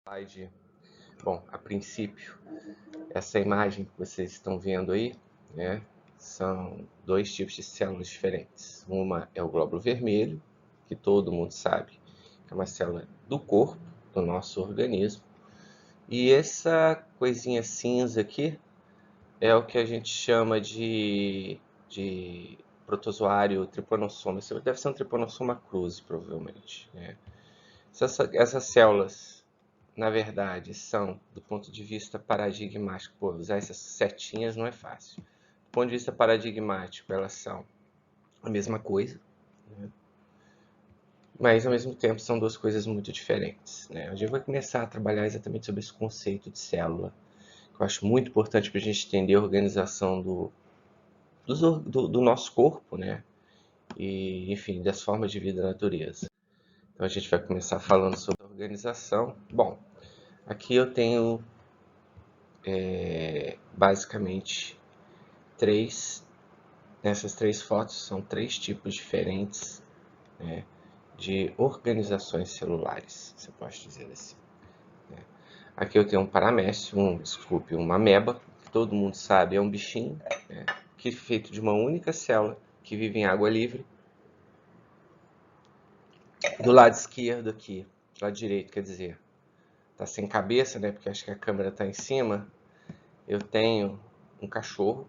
Slide. Bom, a princípio, essa imagem que vocês estão vendo aí, né, são dois tipos de células diferentes. Uma é o glóbulo vermelho, que todo mundo sabe, que é uma célula do corpo, do nosso organismo. E essa coisinha cinza aqui é o que a gente chama de protozoário triponossoma. Isso deve ser um triponossoma cruzi, provavelmente, né? Essas células, na verdade, são, do ponto de vista paradigmático, pô, usar essas setinhas não é fácil. Do ponto de vista paradigmático, elas são a mesma coisa, né? Mas, ao mesmo tempo, são duas coisas muito diferentes, né? A gente vai começar a trabalhar exatamente sobre esse conceito de célula, que eu acho muito importante para a gente entender a organização do nosso corpo, né? E, enfim, das formas de vida da natureza. Então, a gente vai começar falando sobre a organização. Bom, aqui eu tenho basicamente nessas três fotos são três tipos diferentes, né, de organizações celulares, você pode dizer assim, né? Aqui eu tenho um paramécio, uma ameba, que todo mundo sabe é um bichinho, né, que é feito de uma única célula que vive em água livre. Do lado esquerdo aqui, do lado direito, quer dizer, tá sem cabeça, né, porque acho que a câmera está em cima. Eu tenho um cachorro,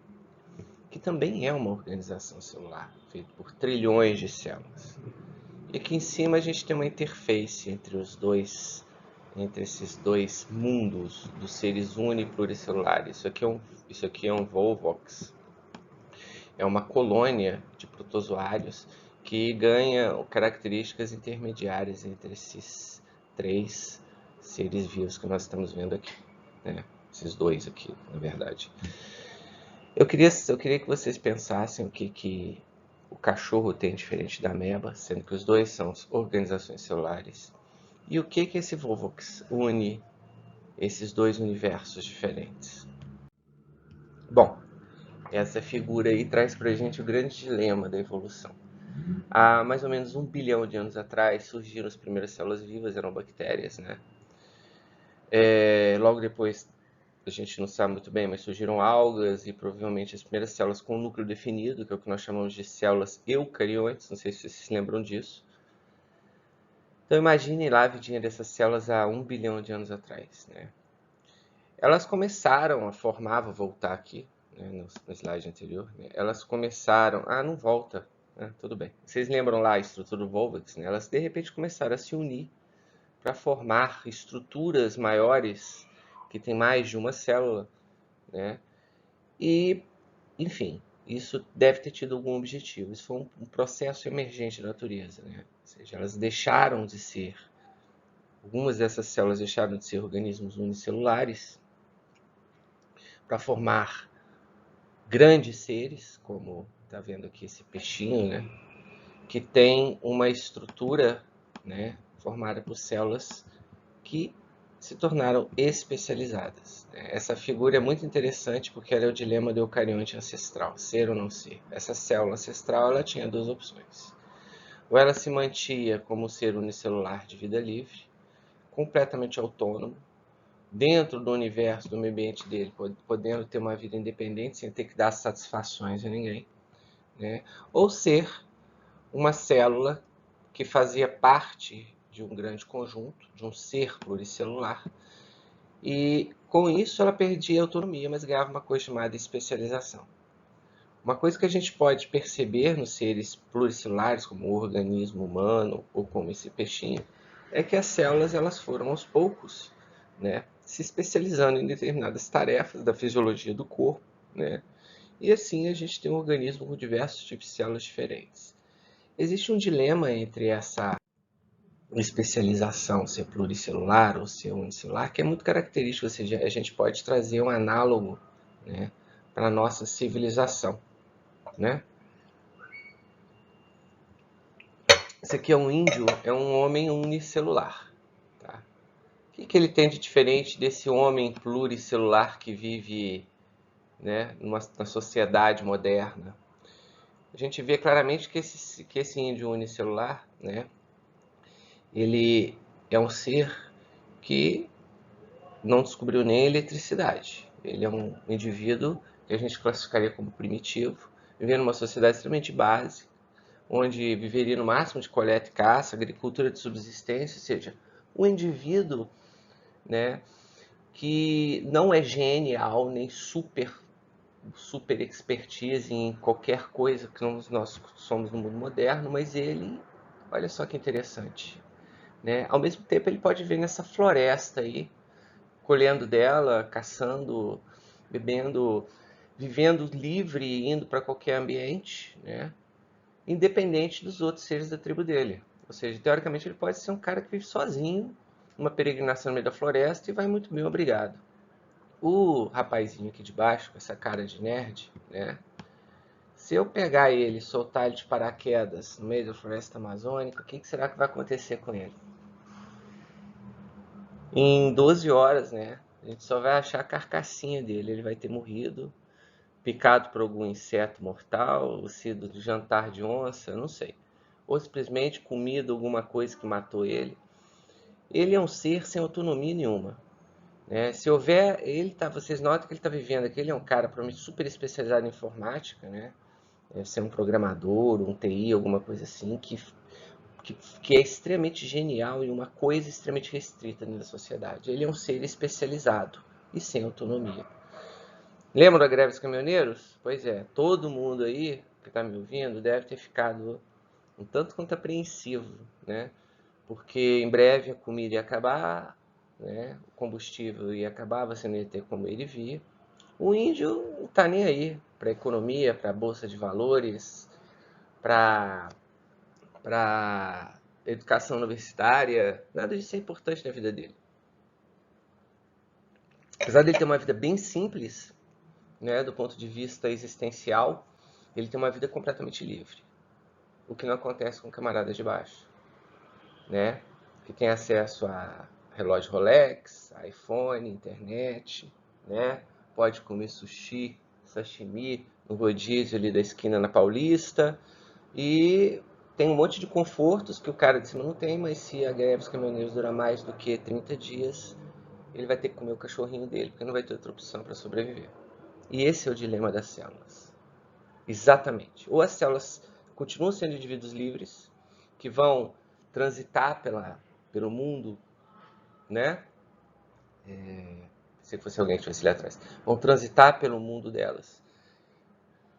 que também é uma organização celular, feita por trilhões de células. E aqui em cima a gente tem uma interface entre esses dois mundos dos seres unipluricelulares. Isso aqui é um Volvox, é uma colônia de protozoários que ganha características intermediárias entre esses três seres vivos que nós estamos vendo aqui, né? Esses dois aqui, na verdade. Eu queria que vocês pensassem o que o cachorro tem diferente da ameba, sendo que os dois são organizações celulares. E o que esse Volvox une esses dois universos diferentes? Bom, essa figura aí traz para a gente o grande dilema da evolução. Há mais ou menos 1 bilhão de anos atrás surgiram as primeiras células vivas, eram bactérias, né? Logo depois, a gente não sabe muito bem, mas surgiram algas e provavelmente as primeiras células com núcleo definido, que é o que nós chamamos de células eucariontes, não sei se vocês se lembram disso. Então imagine lá a vidinha dessas células há 1 bilhão de anos atrás, né? Elas começaram a formar, vou voltar aqui, né, no slide anterior, né? Elas começaram, não volta, né? Tudo bem. Vocês lembram lá a estrutura do Volvox, né? Elas de repente começaram a se unir para formar estruturas maiores que tem mais de uma célula, né? E, enfim, isso deve ter tido algum objetivo. Isso foi um processo emergente da natureza, né? Ou seja, algumas dessas células deixaram de ser organismos unicelulares para formar grandes seres, como está vendo aqui esse peixinho, né? Que tem uma estrutura, né, formada por células que se tornaram especializadas. Essa figura é muito interessante porque ela é o dilema do eucarionte ancestral, ser ou não ser. Essa célula ancestral ela tinha duas opções. Ou ela se mantinha como ser unicelular de vida livre, completamente autônomo, dentro do universo, do meio ambiente dele, podendo ter uma vida independente sem ter que dar satisfações a ninguém, né? Ou ser uma célula que fazia parte de um grande conjunto, de um ser pluricelular, e com isso ela perdia autonomia, mas ganhava uma coisa chamada especialização. Uma coisa que a gente pode perceber nos seres pluricelulares, como o organismo humano ou como esse peixinho, é que as células elas foram aos poucos, né, se especializando em determinadas tarefas da fisiologia do corpo, né, e assim a gente tem um organismo com diversos tipos de células diferentes. Existe um dilema entre essa especialização ser pluricelular ou ser unicelular, que é muito característico, ou seja, a gente pode trazer um análogo, né, para a nossa civilização, né? Esse aqui é um índio, é um homem unicelular. Tá? O que ele tem de diferente desse homem pluricelular que vive, né, na sociedade moderna? A gente vê claramente que esse índio unicelular, né, ele é um ser que não descobriu nem a eletricidade. Ele é um indivíduo que a gente classificaria como primitivo, vivendo numa sociedade extremamente básica, onde viveria no máximo de coleta e caça, agricultura de subsistência, ou seja, um indivíduo, né, que não é genial nem super expertise em qualquer coisa que nós somos no mundo moderno, mas ele, olha só que interessante, né? Ao mesmo tempo ele pode ver nessa floresta aí, colhendo dela, caçando, bebendo, vivendo livre, indo para qualquer ambiente, né? Independente dos outros seres da tribo dele. Ou seja, teoricamente ele pode ser um cara que vive sozinho, numa peregrinação no meio da floresta e vai muito bem, obrigado. O rapazinho aqui de baixo, com essa cara de nerd, né? Se eu pegar ele e soltar ele de paraquedas no meio da floresta amazônica, o que será que vai acontecer com ele? Em 12 horas, né? A gente só vai achar a carcassinha dele. Ele vai ter morrido, picado por algum inseto mortal, sido de jantar de onça, não sei. Ou simplesmente comido alguma coisa que matou ele. Ele é um ser sem autonomia nenhuma. Né? Se houver, vocês notam que ele está vivendo aqui, ele é um cara provavelmente super especializado em informática, né? Deve ser um programador, um TI, alguma coisa assim, que é extremamente genial e uma coisa extremamente restrita na sociedade. Ele é um ser especializado e sem autonomia. Lembra da greve dos caminhoneiros? Pois é, todo mundo aí que está me ouvindo deve ter ficado um tanto quanto apreensivo, né? Porque em breve a comida ia acabar, né? O combustível ia acabar, você não ia ter como ele vir. O índio não está nem aí para a economia, para a bolsa de valores, para educação universitária, nada disso é importante na vida dele. Apesar dele ter uma vida bem simples, né, do ponto de vista existencial, ele tem uma vida completamente livre. O que não acontece com o camarada de baixo, né, que tem acesso a relógio Rolex, iPhone, internet, né, pode comer sushi, sashimi no rodízio ali da esquina na Paulista e tem um monte de confortos que o cara de cima não tem, mas se a greve dos caminhoneiros durar mais do que 30 dias, ele vai ter que comer o cachorrinho dele, porque não vai ter outra opção para sobreviver. E esse é o dilema das células. Exatamente. Ou as células continuam sendo indivíduos livres, que vão transitar pelo mundo, né? Se fosse alguém que estivesse ali atrás. Vão transitar pelo mundo delas,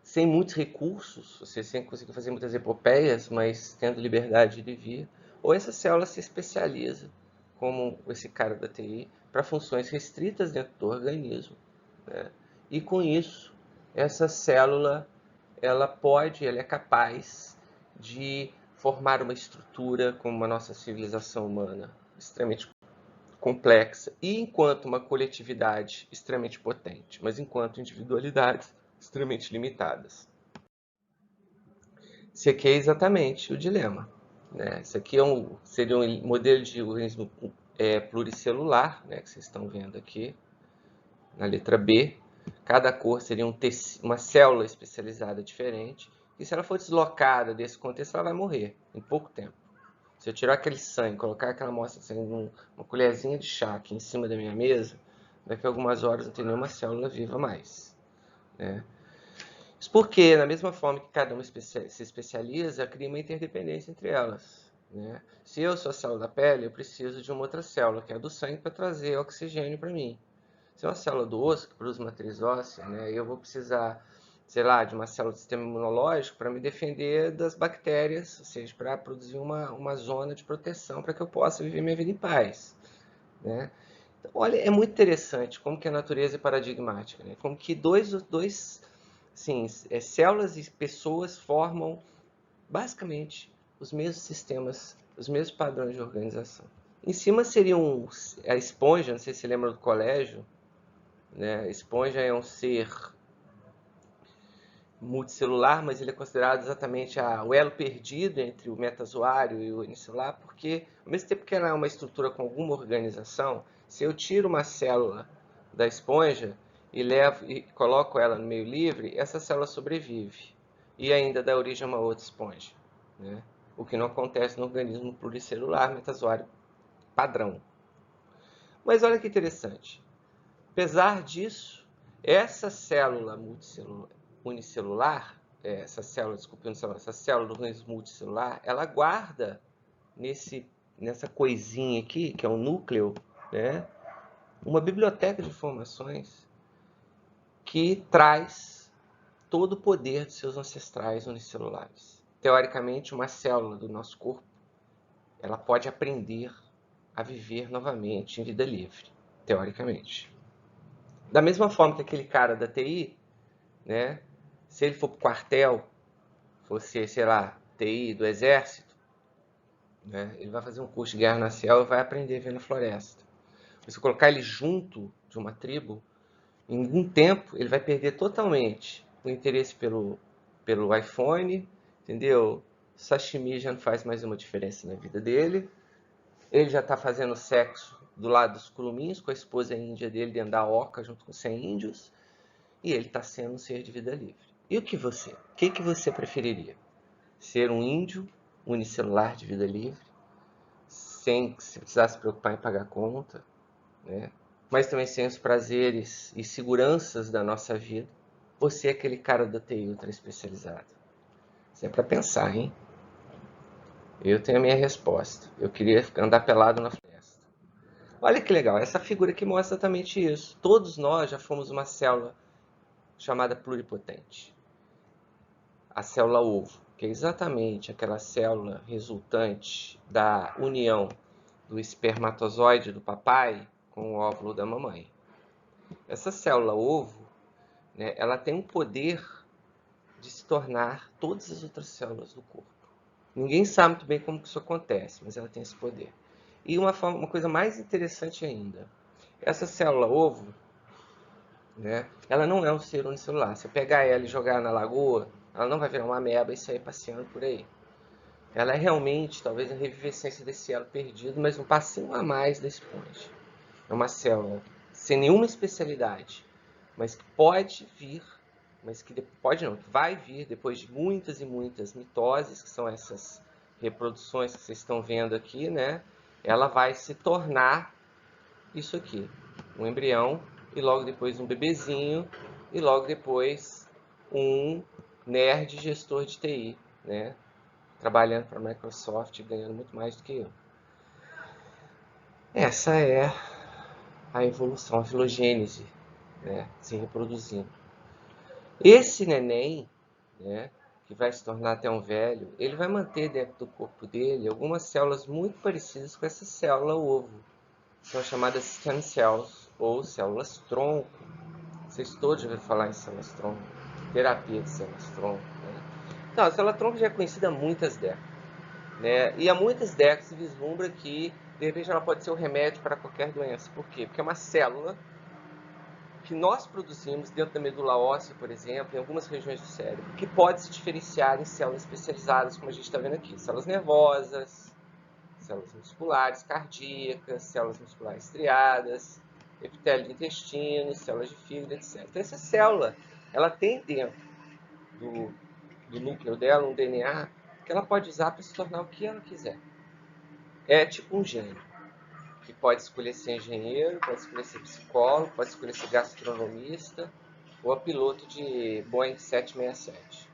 sem muitos recursos, você sem conseguir fazer muitas epopeias, mas tendo liberdade de vir. Ou essa célula se especializa, como esse cara da TI, para funções restritas dentro do organismo, né? E com isso, essa célula ela é capaz de formar uma estrutura como a nossa civilização humana, extremamente complexa, e enquanto uma coletividade extremamente potente, mas enquanto individualidades extremamente limitadas. Esse aqui é exatamente o dilema, né? Esse aqui seria um modelo de organismo pluricelular, né, que vocês estão vendo aqui, na letra B. Cada cor seria uma célula especializada diferente, e se ela for deslocada desse contexto, ela vai morrer em pouco tempo. Se eu tirar aquele sangue, colocar aquela amostra de sangue numa colherzinha de chá aqui em cima da minha mesa, daqui a algumas horas não tem nenhuma célula viva mais, né? Isso porque, na mesma forma que cada uma se especializa, cria uma interdependência entre elas, né? Se eu sou a célula da pele, eu preciso de uma outra célula, que é a do sangue, para trazer oxigênio para mim. Se é uma célula do osso, que produz matriz óssea, né, eu vou precisar, sei lá, de uma célula do sistema imunológico para me defender das bactérias, ou seja, para produzir uma zona de proteção para que eu possa viver minha vida em paz, né? Então, olha, é muito interessante como que a natureza é paradigmática, né? Como que sim, células e pessoas formam basicamente os mesmos sistemas, os mesmos padrões de organização. Em cima seria a esponja, não sei se você lembra do colégio, né? A esponja é um ser multicelular, mas ele é considerado exatamente o elo perdido entre o metazoário e o unicelular, porque ao mesmo tempo que ela é uma estrutura com alguma organização, se eu tiro uma célula da esponja e coloco ela no meio livre, essa célula sobrevive e ainda dá origem a uma outra esponja, né? O que não acontece no organismo pluricelular metazoário padrão. Mas olha que interessante. Apesar disso, essa célula unicelular, essa célula do organismo multicelular, ela guarda nessa coisinha aqui, que é o núcleo, né, uma biblioteca de informações que traz todo o poder de seus ancestrais unicelulares. Teoricamente, uma célula do nosso corpo, ela pode aprender a viver novamente em vida livre, teoricamente. Da mesma forma que aquele cara da TI, né, se ele for para o quartel, fosse, sei lá, TI do exército, né, ele vai fazer um curso de guerra na selva e vai aprender a viver na floresta. Se colocar ele junto de uma tribo, em algum tempo ele vai perder totalmente o interesse pelo iPhone, entendeu? Sashimi já não faz mais uma diferença na vida dele. Ele já está fazendo sexo do lado dos curumins com a esposa índia dele dentro da oca junto com 100 índios. E ele está sendo um ser de vida livre. E o que você? O que você preferiria? Ser um índio unicelular de vida livre, sem se precisar se preocupar em pagar conta, né? Mas também sem os prazeres e seguranças da nossa vida? Você é aquele cara da TI ultra especializado? Isso é para pensar, hein? Eu tenho a minha resposta. Eu queria andar pelado na floresta. Olha que legal, essa figura aqui mostra exatamente isso. Todos nós já fomos uma célula chamada pluripotente. A célula ovo, que é exatamente aquela célula resultante da união do espermatozoide do papai com o óvulo da mamãe. Essa célula ovo, né, ela tem um poder de se tornar todas as outras células do corpo. Ninguém sabe muito bem como isso acontece, mas ela tem esse poder. E uma coisa mais interessante ainda, essa célula ovo, né, ela não é um ser unicelular. Se eu pegar ela e jogar na lagoa, ela não vai virar uma ameba e sair passeando por aí. Ela é realmente, talvez, a revivescência desse elo perdido, mas um passinho a mais da esponja. É uma célula sem nenhuma especialidade, mas que pode vir, mas que pode não, que vai vir depois de muitas e muitas mitoses, que são essas reproduções que vocês estão vendo aqui, né? Ela vai se tornar isso aqui, um embrião, e logo depois um bebezinho, e logo depois um nerd gestor de TI, né? Trabalhando para a Microsoft, ganhando muito mais do que eu. Essa é a evolução, a filogênese, né? Se reproduzindo. Esse neném, né, que vai se tornar até um velho, ele vai manter dentro do corpo dele algumas células muito parecidas com essa célula ovo. São chamadas stem cells, ou células tronco. Vocês todos já ouviram falar em células tronco, terapia de células tronco, né? Então, a célula tronco já é conhecida há muitas décadas, né? E há muitas décadas se vislumbra que, de repente, ela pode ser o remédio para qualquer doença. Por quê? Porque é uma célula que nós produzimos dentro da medula óssea, por exemplo, em algumas regiões do cérebro, que pode se diferenciar em células especializadas, como a gente está vendo aqui. Células nervosas, células musculares cardíacas, células musculares striadas, epitélio do intestino, células de fígado, etc. Então, essa célula, ela tem dentro do núcleo dela um DNA que ela pode usar para se tornar o que ela quiser. É tipo um gênio, que pode escolher ser engenheiro, pode escolher ser psicólogo, pode escolher ser gastronomista ou a piloto de Boeing 767.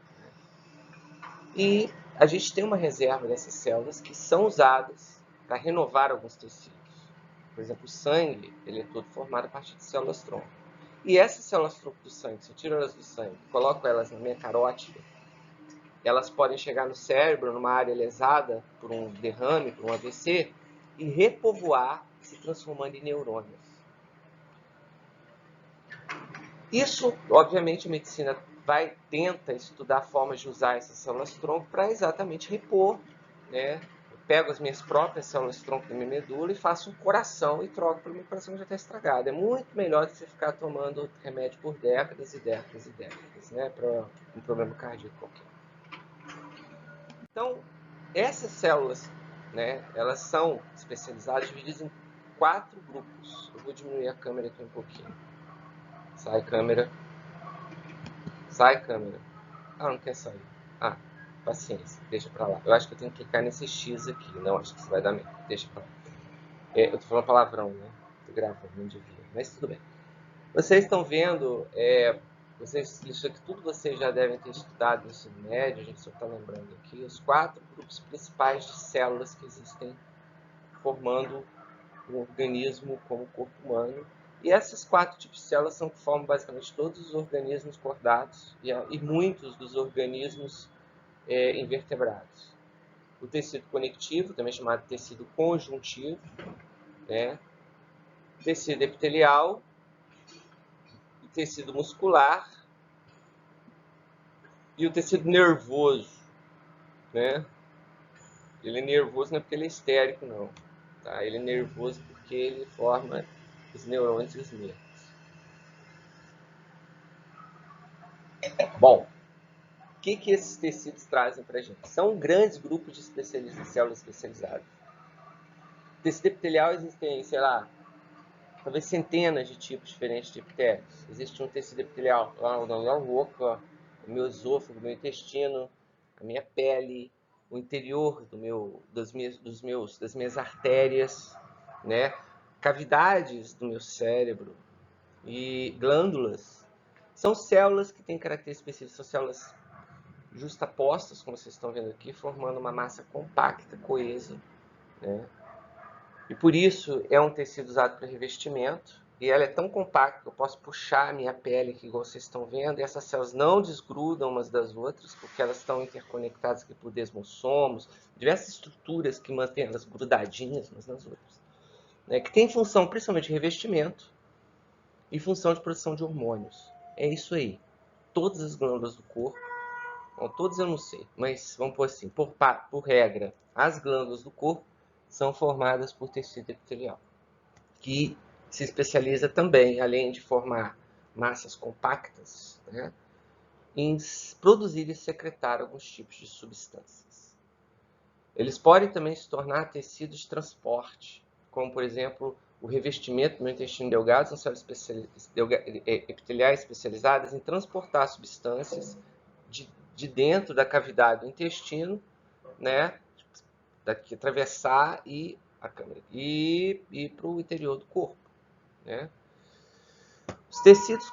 E a gente tem uma reserva dessas células que são usadas para renovar alguns tecidos. Por exemplo, o sangue, ele é todo formado a partir de células tronco. E essas células tronco do sangue, se eu tiro elas do sangue e coloco elas na minha carótida, elas podem chegar no cérebro, numa área lesada por um derrame, por um AVC, e repovoar, se transformando em neurônios. Isso, obviamente, a medicina tenta estudar formas de usar essas células-tronco para exatamente repor, né? Eu pego as minhas próprias células-tronco da minha medula e faço um coração e troco para o meu coração que já está estragado. É muito melhor do que você ficar tomando remédio por décadas e décadas e décadas, né? Para um problema cardíaco qualquer. Então, essas células, né, elas são especializadas, divididas em 4 grupos. Eu vou diminuir a câmera aqui um pouquinho. Sai, câmera. Sai, câmera. Ah, não quer sair. Ah, paciência, deixa pra lá. Eu acho que eu tenho que clicar nesse X aqui. Não, acho que isso vai dar merda. Deixa pra lá. Eu tô falando palavrão, né? estou gravando, não devia, mas tudo bem. Vocês estão vendo, isso aqui tudo vocês já devem ter estudado no ensino médio, a gente só está lembrando aqui, os 4 grupos principais de células que existem formando um organismo como o corpo humano. E essas 4 tipos de células são que formam basicamente todos os organismos cordados e muitos dos organismos invertebrados. O tecido conectivo, também chamado tecido conjuntivo, né? Tecido epitelial, o tecido muscular e o tecido nervoso, né? Ele é nervoso não é porque ele é histérico, não. Tá? Ele é nervoso porque ele forma os neurônios e os nervos. Bom, o que esses tecidos trazem para a gente? São grandes grupos de células especializadas. No tecido epitelial existem, sei lá, talvez centenas de tipos diferentes de epitelios. Existe um tecido epitelial lá na minha boca, o meu esôfago, o meu intestino, a minha pele, o interior das minhas artérias, né? Cavidades do meu cérebro e glândulas. São células que têm características específicas, são células justapostas, como vocês estão vendo aqui, formando uma massa compacta, coesa, né? E por isso é um tecido usado para revestimento. E ela é tão compacta que eu posso puxar a minha pele aqui, igual vocês estão vendo. E essas células não desgrudam umas das outras, porque elas estão interconectadas aqui por desmossomos, diversas estruturas que mantêm elas grudadinhas umas nas outras. Né? Que tem função principalmente de revestimento e função de produção de hormônios. É isso aí. Todas as glândulas do corpo, bom, todas eu não sei, mas vamos pôr assim, por regra, as glândulas do corpo são formadas por tecido epitelial, que se especializa também, além de formar massas compactas, né, em produzir e secretar alguns tipos de substâncias. Eles podem também se tornar tecidos de transporte, como, por exemplo, o revestimento no intestino delgado, são células epiteliais especializadas em transportar substâncias de dentro da cavidade do intestino, né, daqui atravessar e ir para o interior do corpo, né? Os tecidos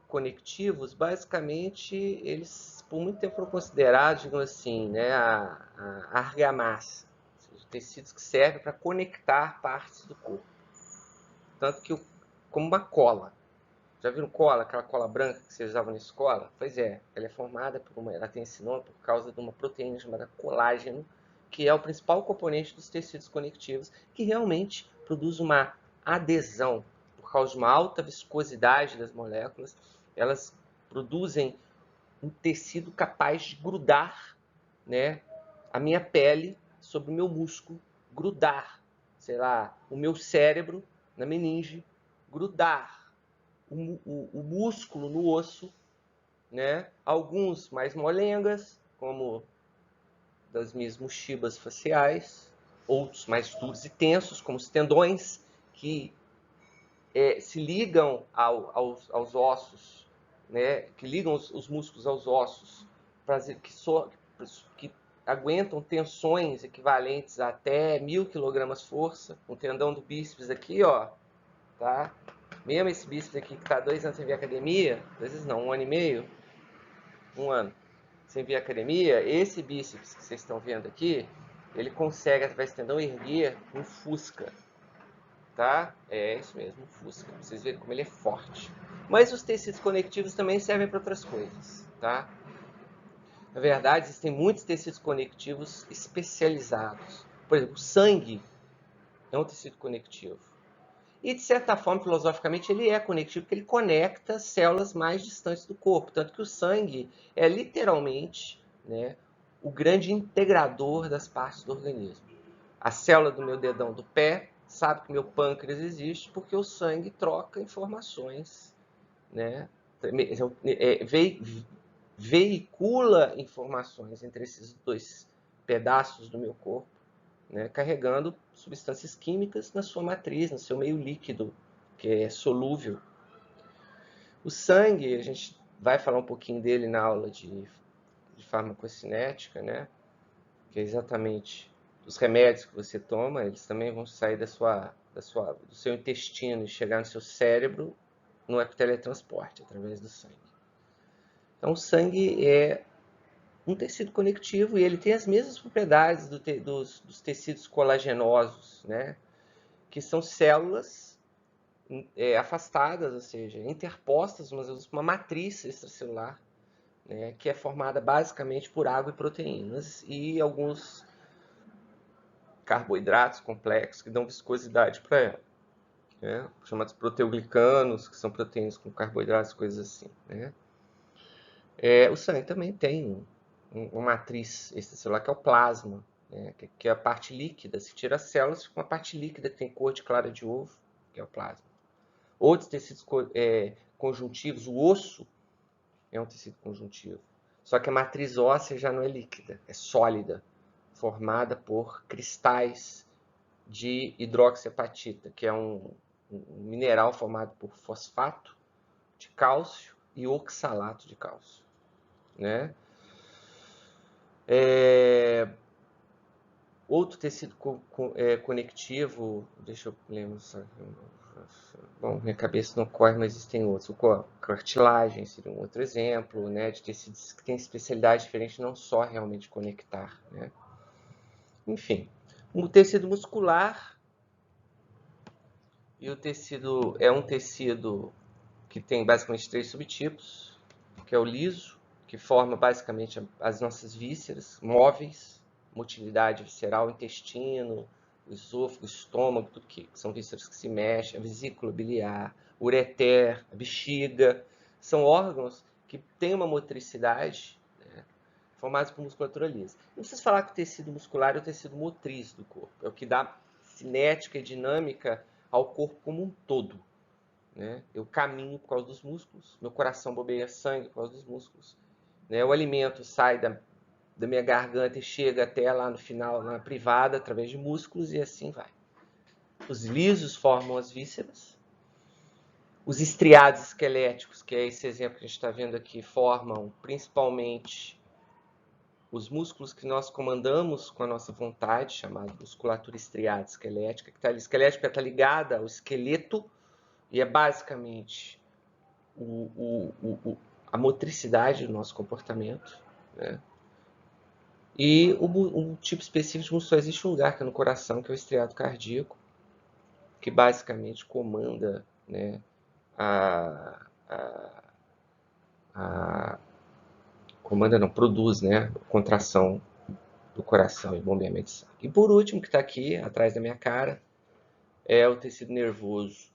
conectivos, basicamente, eles por muito tempo foram considerados, digamos assim, né, a argamassa, tecidos que servem para conectar partes do corpo, tanto que como uma cola. Já viram cola, aquela cola branca que vocês usavam na escola? Pois é, ela é formada ela tem esse nome por causa de uma proteína chamada colágeno, que é o principal componente dos tecidos conectivos, que realmente produz uma adesão. Por causa de uma alta viscosidade das moléculas, elas produzem um tecido capaz de grudar, né, a minha pele sobre o meu músculo, grudar, sei lá, o meu cérebro na meninge, grudar o músculo no osso, né? Alguns mais molengas, como das minhas mochibas faciais, outros mais duros e tensos, como os tendões, que se ligam aos ossos, né? Que ligam os músculos aos ossos, que aguentam tensões equivalentes a até 1000 kg força. O tendão do bíceps aqui, ó, tá? Mesmo esse bíceps aqui que está 2 anos sem vir à academia, 2 anos não, 1 ano e meio, 1 ano sem vir à academia, esse bíceps que vocês estão vendo aqui, ele consegue, através do tendão, erguer um Fusca, tá? É isso mesmo, um Fusca. Vocês verem como ele é forte. Mas os tecidos conectivos também servem para outras coisas, tá? Na verdade, existem muitos tecidos conectivos especializados. Por exemplo, o sangue é um tecido conectivo. E, de certa forma, filosoficamente, ele é conectivo, porque ele conecta células mais distantes do corpo. Tanto que o sangue é literalmente, né, o grande integrador das partes do organismo. A célula do meu dedão do pé sabe que meu pâncreas existe porque o sangue troca informações, né, veicula informações entre esses dois pedaços do meu corpo, né, carregando substâncias químicas na sua matriz, no seu meio líquido, que é solúvel. O sangue, a gente vai falar um pouquinho dele na aula de farmacocinética, né, que é exatamente os remédios que você toma, eles também vão sair da sua do seu intestino e chegar no seu cérebro não é por teletransporte, é através do sangue. Então, o sangue é um tecido conectivo e ele tem as mesmas propriedades dos tecidos colagenosos, né? Que são células afastadas, ou seja, interpostas umas vezes uma matriz extracelular, né? Que é formada basicamente por água e proteínas e alguns carboidratos complexos que dão viscosidade para ela, né? Chamados proteoglicanos, que são proteínas com carboidratos, coisas assim, né? O sangue também tem uma matriz extracelular que é o plasma, né? Que é a parte líquida. Se tira as células, fica uma parte líquida que tem cor de clara de ovo, que é o plasma. Outros tecidos conjuntivos, o osso é um tecido conjuntivo. Só que a matriz óssea já não é líquida, é sólida, formada por cristais de hidroxiapatita, que é um mineral formado por fosfato de cálcio e oxalato de cálcio, né? Outro tecido conectivo, deixa eu lembrar, bom, minha cabeça não corre, mas existem outros. O cartilagem seria um outro exemplo, né, de tecidos que têm especialidade diferente, não só realmente conectar, né? Enfim, o tecido muscular e o tecido é um tecido que tem basicamente 3 subtipos, que é o liso, que forma basicamente as nossas vísceras móveis, motilidade visceral, intestino, o esôfago, o estômago, tudo que são vísceras que se mexem, a vesícula biliar, o ureter, a bexiga, são órgãos que têm uma motricidade, né, formados por musculatura lisa. Não precisa falar que o tecido muscular é o tecido motriz do corpo, é o que dá cinética e dinâmica ao corpo como um todo, né? Eu caminho por causa dos músculos, meu coração bombeia sangue por causa dos músculos, né? O alimento sai da minha garganta e chega até lá no final, na privada, através de músculos e assim vai. Os lisos formam as vísceras. Os estriados esqueléticos, que é esse exemplo que a gente está vendo aqui, formam principalmente os músculos que nós comandamos com a nossa vontade, chamada musculatura estriada esquelética, que está ligada ao esqueleto e é basicamente a motricidade do nosso comportamento, né? E um tipo específico de músculo, existe um lugar que é no coração, que é o estriado cardíaco, que basicamente comanda, né, produz, né, contração do coração e bombeamento de sangue. E por último, que está aqui, atrás da minha cara, é o tecido nervoso,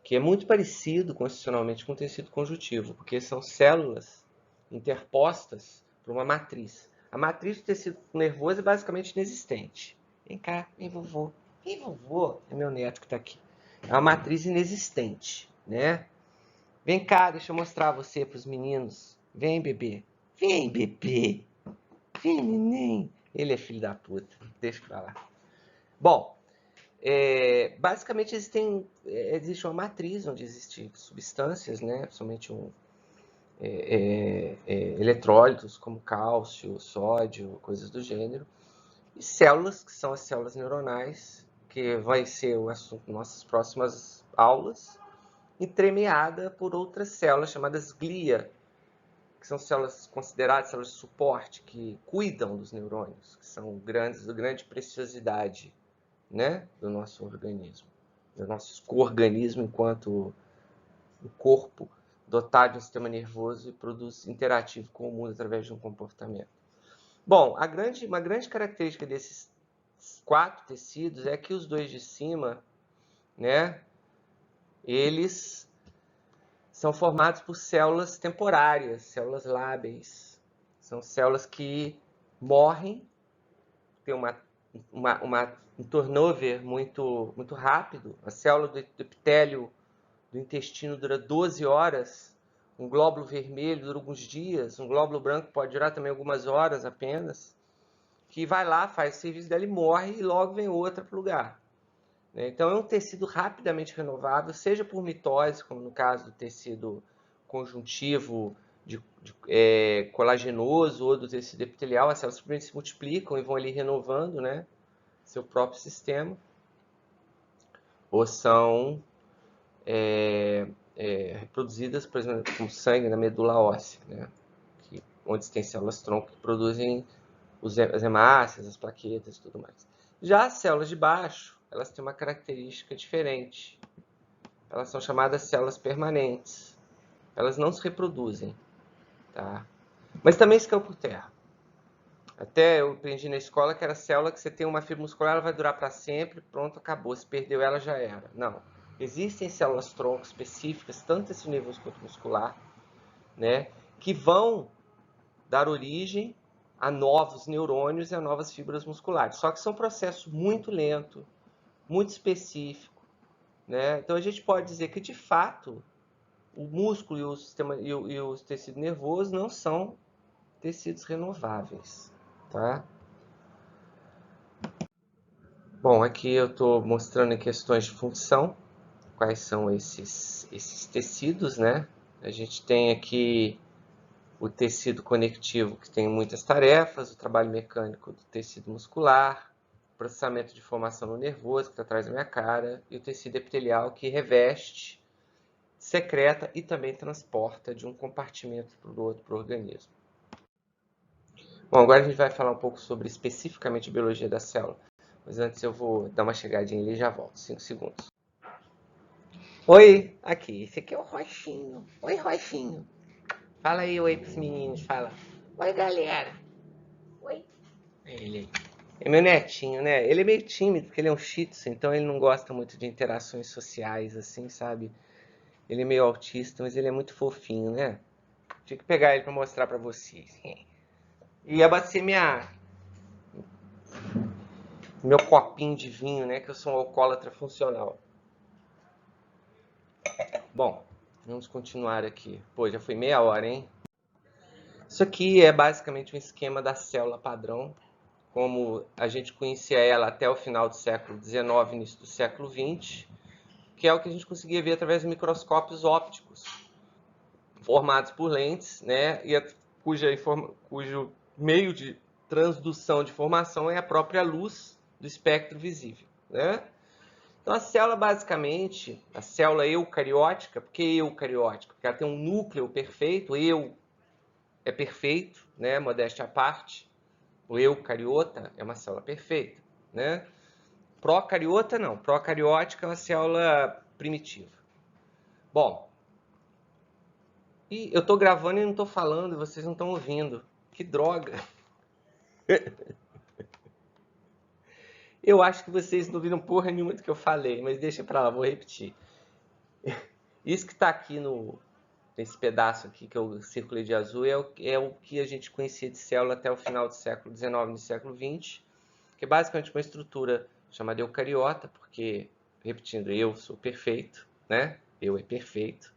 que é muito parecido constitucionalmente com o tecido conjuntivo, porque são células interpostas por uma matriz. A matriz do tecido nervoso é basicamente inexistente. Vem cá, vem vovô. Vem vovô, é meu neto que está aqui. É uma matriz inexistente, né? Vem cá, deixa eu mostrar você para os meninos. Vem, bebê. Vem, bebê. Vem, neném. Ele é filho da puta. Deixa eu falar. Bom, basicamente existe uma matriz onde existem substâncias, né? Principalmente eletrólitos como cálcio, sódio, coisas do gênero. E células, que são as células neuronais, que vai ser o assunto das nossas próximas aulas, entremeada por outras células chamadas glia, que são células consideradas células de suporte, que cuidam dos neurônios, que são de grande preciosidade, né, do nosso organismo, do nosso organismo enquanto o corpo dotado de um sistema nervoso e produz interativo com o mundo através de um comportamento. Bom, uma grande característica desses 4 tecidos é que os 2 de cima, né, eles são formados por células temporárias, células lábeis. São células que morrem, tem um turnover muito rápido. A célula do epitélio do intestino dura 12 horas, um glóbulo vermelho dura alguns dias, um glóbulo branco pode durar também algumas horas apenas, que vai lá, faz o serviço dela e morre, e logo vem outra para o lugar. Então é um tecido rapidamente renovável, seja por mitose, como no caso do tecido conjuntivo colagenoso ou do tecido epitelial, as células simplesmente se multiplicam e vão ali renovando, né, seu próprio sistema. ou são reproduzidas, por exemplo, com sangue na medula óssea, né? Onde tem células-tronco que produzem as hemácias, as plaquetas e tudo mais. Já as células de baixo, elas têm uma característica diferente. Elas são chamadas células permanentes. Elas não se reproduzem, tá? Mas também se caiu por terra. Até eu aprendi na escola que era célula que você tem uma fibra muscular, ela vai durar para sempre, pronto, acabou. Se perdeu ela, já era. Não. Existem células-tronco específicas, tanto esse nervoso quanto muscular, né, que vão dar origem a novos neurônios e a novas fibras musculares. Só que são processos muito lento, muito específico, né? Então a gente pode dizer que de fato o músculo e o sistema e o tecido nervoso não são tecidos renováveis, tá? Bom, aqui eu estou mostrando em questões de função quais são esses tecidos, né? A gente tem aqui o tecido conectivo, que tem muitas tarefas, o trabalho mecânico do tecido muscular, o processamento de informação no nervoso, que está atrás da minha cara, e o tecido epitelial, que reveste, secreta e também transporta de um compartimento para o outro para o organismo. Bom, agora a gente vai falar um pouco sobre especificamente a biologia da célula, mas antes eu vou dar uma chegadinha ali e já volto, 5 segundos. Oi, aqui, esse aqui é o Roxinho. Oi, Roxinho. Fala aí, oi pros meninos, fala. Oi, galera. Oi. É ele aí. É meu netinho, né? Ele é meio tímido, porque ele é um shih tzu, então ele não gosta muito de interações sociais, assim, sabe? Ele é meio autista, mas ele é muito fofinho, né? Tinha que pegar ele pra mostrar pra vocês. E abastecer meu copinho de vinho, né? Que eu sou um alcoólatra funcional. Bom, vamos continuar aqui. Pô, já foi meia hora, hein? Isso aqui é basicamente um esquema da célula padrão, como a gente conhecia ela até o final do século XIX, início do século XX, que é o que a gente conseguia ver através de microscópios ópticos, formados por lentes, né, cujo meio de transdução de informação é a própria luz do espectro visível, né? Então a célula basicamente, a célula eucariótica, por que eucariótica? Porque ela tem um núcleo perfeito, é perfeito, né, modéstia à parte. O eucariota é uma célula perfeita, né? Procariota não, procariótica é uma célula primitiva. Bom, e eu tô gravando e não tô falando, e vocês não estão ouvindo. Que droga! Eu acho que vocês não viram porra nenhuma do que eu falei, mas deixa pra lá, vou repetir. Isso que tá aqui nesse pedaço aqui, que eu circulei de azul, é o que a gente conhecia de célula até o final do século XIX e do século XX, que é basicamente uma estrutura chamada eucariota, porque, repetindo, eu sou perfeito, né? Eu é perfeito.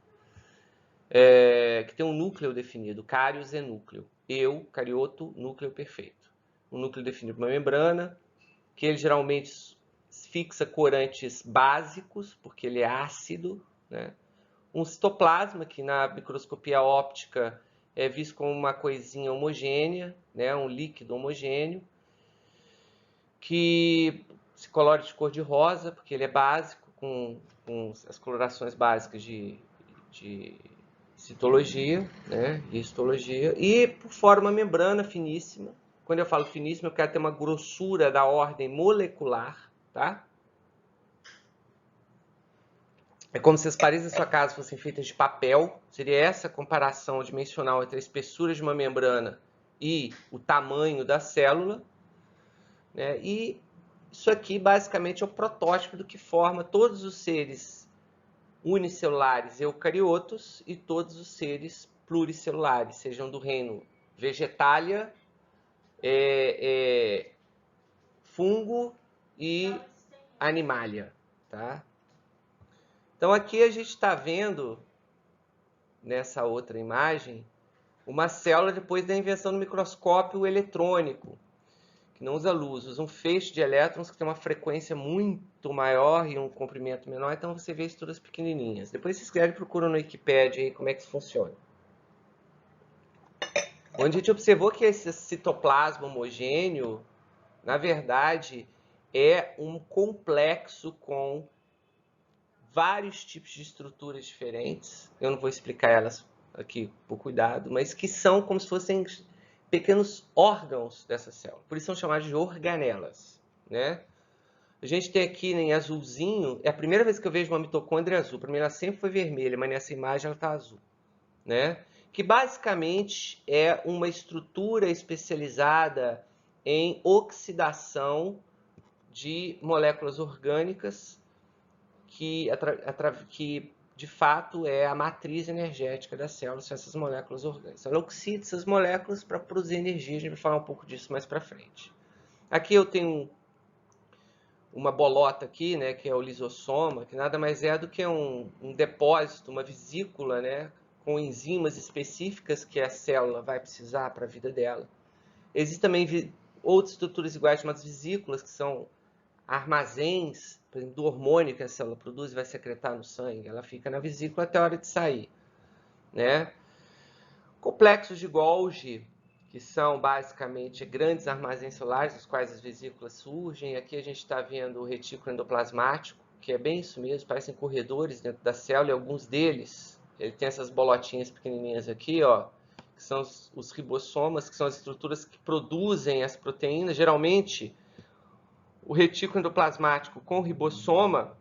Que tem um núcleo definido, cários é núcleo. Eucarioto, núcleo perfeito. Um núcleo definido por uma membrana, que ele geralmente fixa corantes básicos, porque ele é ácido, né? Um citoplasma, que na microscopia óptica é visto como uma coisinha homogênea, né? Um líquido homogêneo, que se colore de cor de rosa, porque ele é básico, com as colorações básicas de citologia, né, de histologia, e por fora uma membrana finíssima. Quando eu falo finíssima, eu quero ter uma grossura da ordem molecular, tá? É como se as paredes da sua casa fossem feitas de papel. Seria essa comparação dimensional entre a espessura de uma membrana e o tamanho da célula, né? E isso aqui basicamente é o protótipo do que forma todos os seres unicelulares eucariotos e todos os seres pluricelulares, sejam do reino Vegetalia, fungo e animalia, tá? Então aqui a gente está vendo, nessa outra imagem, uma célula depois da invenção do microscópio eletrônico, que não usa luz, usa um feixe de elétrons que tem uma frequência muito maior e um comprimento menor, então você vê estruturas pequenininhas. Depois vocês quiserem procuram no Wikipedia aí como é que isso funciona. Onde a gente observou que esse citoplasma homogêneo, na verdade, é um complexo com vários tipos de estruturas diferentes. Eu não vou explicar elas aqui por cuidado, mas que são como se fossem pequenos órgãos dessa célula. Por isso são chamadas de organelas, né? A gente tem aqui em azulzinho, é a primeira vez que eu vejo uma mitocôndria azul. Para mim ela sempre foi vermelha, mas nessa imagem ela está azul, né? Que basicamente é uma estrutura especializada em oxidação de moléculas orgânicas que de fato é a matriz energética das células, são essas moléculas orgânicas. Ela oxida essas moléculas para produzir energia, a gente vai falar um pouco disso mais para frente. Aqui eu tenho uma bolota aqui, né, que é o lisossoma, que nada mais é do que um depósito, uma vesícula, né, com enzimas específicas que a célula vai precisar para a vida dela. Existem também outras estruturas iguais chamadas vesículas, que são armazéns, por exemplo, do hormônio que a célula produz e vai secretar no sangue. Ela fica na vesícula até a hora de sair, né? Complexos de Golgi, que são basicamente grandes armazéns celulares, dos quais as vesículas surgem. Aqui a gente está vendo o retículo endoplasmático, que é bem isso mesmo, parecem corredores dentro da célula, e alguns deles, ele tem essas bolotinhas pequenininhas aqui, ó, que são os ribossomas, que são as estruturas que produzem as proteínas. Geralmente, o retículo endoplasmático com o ribossoma,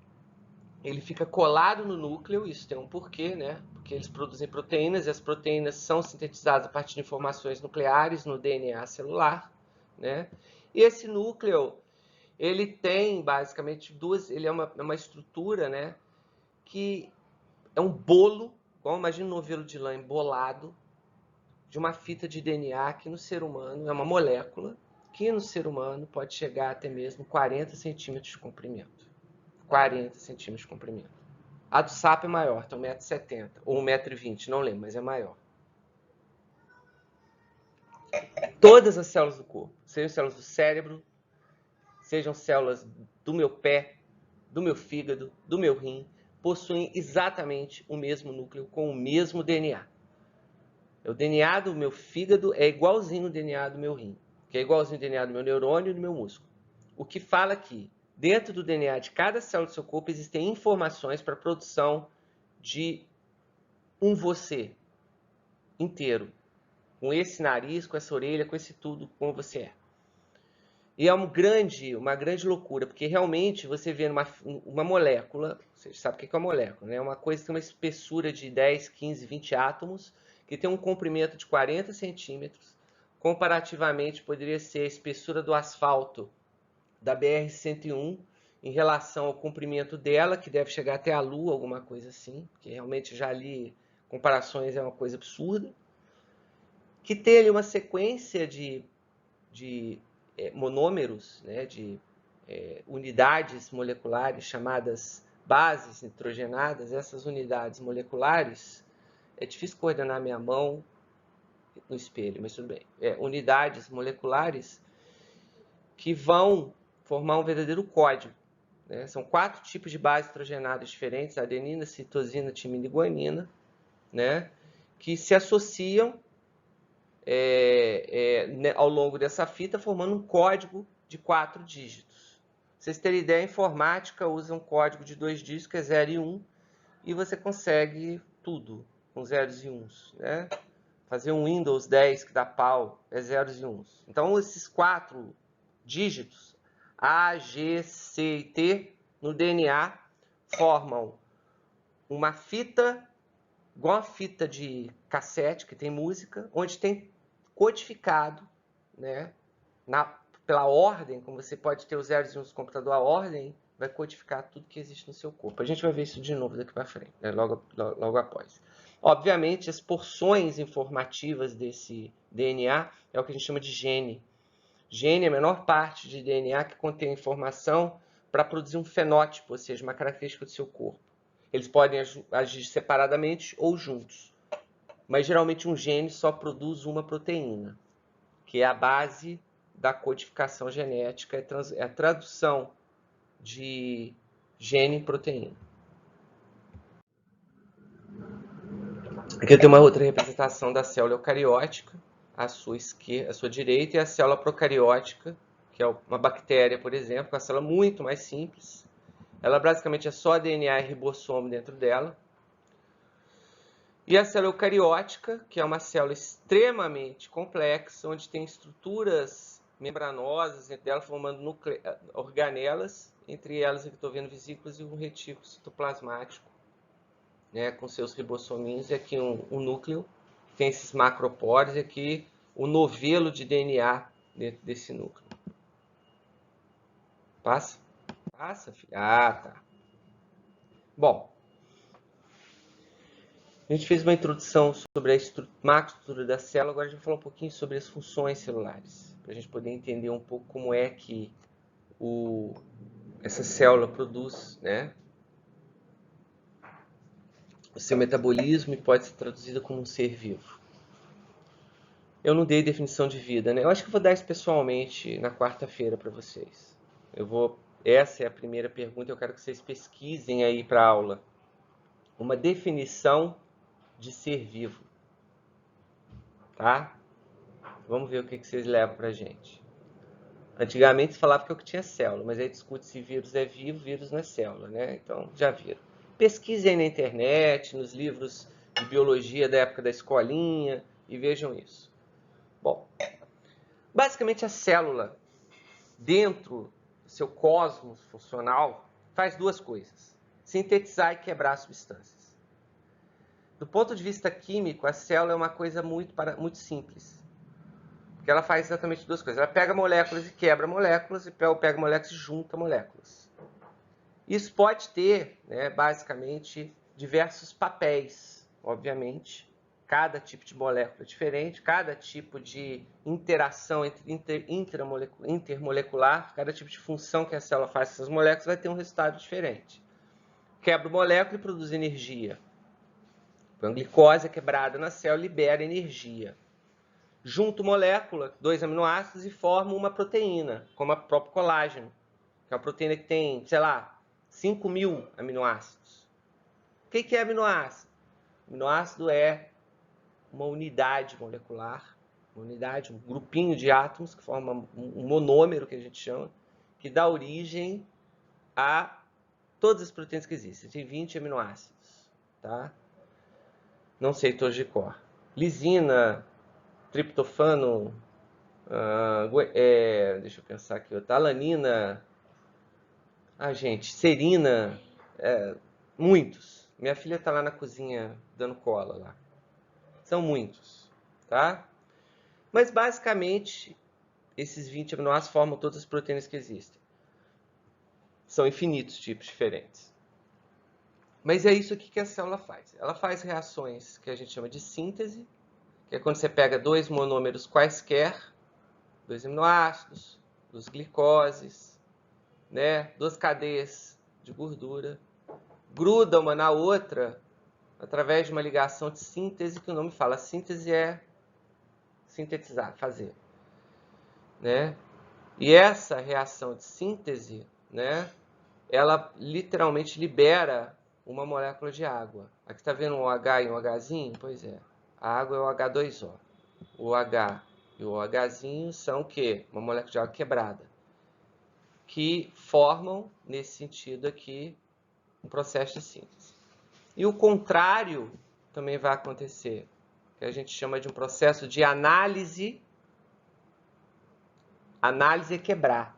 ele fica colado no núcleo, isso tem um porquê, né? Porque eles produzem proteínas e as proteínas são sintetizadas a partir de informações nucleares no DNA celular, né? E esse núcleo, ele tem basicamente ele é uma estrutura, né? Que é um bolo, igual imagina um novelo de lã embolado, de uma fita de DNA que no ser humano é uma molécula, que no ser humano pode chegar até mesmo 40 centímetros de comprimento. 40 centímetros de comprimento. A do sapo é maior, tem 1,70 m ou 1,20 m, não lembro, mas é maior. Todas as células do corpo, sejam células do cérebro, sejam células do meu pé, do meu fígado, do meu rim, possuem exatamente o mesmo núcleo com o mesmo DNA. O DNA do meu fígado é igualzinho ao DNA do meu rim, que é igualzinho ao DNA do meu neurônio e do meu músculo. O que fala que dentro do DNA de cada célula do seu corpo existem informações para a produção de um você inteiro, com esse nariz, com essa orelha, com esse tudo, como você é. E é uma grande loucura, porque realmente você vê uma molécula, você sabe o que é uma molécula, né? É uma coisa que tem uma espessura de 10, 15, 20 átomos, que tem um comprimento de 40 centímetros, comparativamente poderia ser a espessura do asfalto da BR-101 em relação ao comprimento dela, que deve chegar até a Lua, alguma coisa assim, que realmente já li comparações, é uma coisa absurda, que tem ali uma sequência de monômeros, né, de unidades moleculares chamadas bases nitrogenadas. Essas unidades moleculares, é difícil coordenar minha mão no espelho, mas tudo bem. Unidades moleculares que vão formar um verdadeiro código, né? São 4 tipos de bases nitrogenadas diferentes, adenina, citosina, timina e guanina, né? Que se associam ao longo dessa fita, formando um código de 4 dígitos. Pra vocês terem ideia, a informática usa um código de 2 dígitos, que é 0 e 1, e você consegue tudo com zeros e uns, né? Fazer um Windows 10 que dá pau é zeros e uns. Então, esses 4 dígitos, A, G, C e T, no DNA, formam uma fita, igual a fita de cassete, que tem música, onde tem codificado, né, pela ordem, como você pode ter os zeros e uns no computador, a ordem vai codificar tudo que existe no seu corpo. A gente vai ver isso de novo daqui para frente, né, logo após. Obviamente, as porções informativas desse DNA é o que a gente chama de gene. Gene é a menor parte de DNA que contém informação para produzir um fenótipo, ou seja, uma característica do seu corpo. Eles podem agir separadamente ou juntos. Mas geralmente um gene só produz uma proteína, que é a base da codificação genética, é a tradução de gene em proteína. Aqui eu tenho uma outra representação da célula eucariótica, à sua direita, e a célula procariótica, que é uma bactéria, por exemplo, uma célula muito mais simples, Ela basicamente é só DNA e ribossomo dentro dela. E a célula eucariótica, que é uma célula extremamente complexa, onde tem estruturas membranosas dentro dela, formando organelas, entre elas aqui estou vendo vesículas e um retículo citoplasmático, né, com seus ribossominhos, e aqui um núcleo, tem esses macropórios, e aqui o novelo de DNA dentro desse núcleo. Passa? Passa, filho? Ah, tá. Bom, a gente fez uma introdução sobre a macroestrutura da célula, agora a gente vai falar um pouquinho sobre as funções celulares, para a gente poder entender um pouco como é que essa célula produz, né, o seu metabolismo e pode ser traduzida como um ser vivo. Eu não dei definição de vida, né? Eu acho que eu vou dar isso pessoalmente na quarta-feira para vocês. Essa é a primeira pergunta, eu quero que vocês pesquisem aí para a aula. Uma definição de ser vivo, tá? Vamos ver o que vocês levam pra gente. Antigamente se falava que eu tinha célula, mas aí discute se vírus é vivo, vírus não é célula, né? Então, já viram. Pesquisem na internet, nos livros de biologia da época da escolinha e vejam isso. Bom, basicamente a célula, dentro do seu cosmos funcional, faz duas coisas: sintetizar e quebrar substâncias. Do ponto de vista químico, a célula é uma coisa muito simples. Porque ela faz exatamente duas coisas. Ela pega moléculas e quebra moléculas, e pega moléculas e junta moléculas. Isso pode ter, né, basicamente, diversos papéis, obviamente. Cada tipo de molécula é diferente, cada tipo de interação intermolecular, cada tipo de função que a célula faz com essas moléculas vai ter um resultado diferente. Quebra molécula e produz energia. Então, a glicose é quebrada na célula e libera energia. Junto molécula, 2 aminoácidos, e forma uma proteína, como o próprio colágeno, que é uma proteína que tem, sei lá, 5.000 aminoácidos. O que é aminoácido? Aminoácido é uma unidade molecular, uma unidade, um grupinho de átomos que forma um monômero, que a gente chama, que dá origem a todas as proteínas que existem. Tem 20 aminoácidos, tá? Não sei todos de cor. Lisina, triptofano, deixa eu pensar aqui, alanina, gente, serina, muitos. Minha filha está lá na cozinha dando cola lá. São muitos, tá? Mas basicamente, esses 20 aminoácidos formam todas as proteínas que existem. São infinitos tipos diferentes. Mas é isso aqui que a célula faz. Ela faz reações que a gente chama de síntese, que é quando você pega dois monômeros quaisquer, 2 aminoácidos, 2 glicoses, né, 2 cadeias de gordura, gruda uma na outra através de uma ligação de síntese, que o nome fala. Síntese é sintetizar, fazer, né? E essa reação de síntese, né, ela literalmente libera uma molécula de água. Aqui está vendo um H e um Hzinho? Pois é, a água é o H2O. O H e o OHzinho são o quê? Uma molécula de água quebrada, que formam, nesse sentido aqui, um processo de síntese. E o contrário também vai acontecer, que a gente chama de um processo de análise. Análise é quebrar,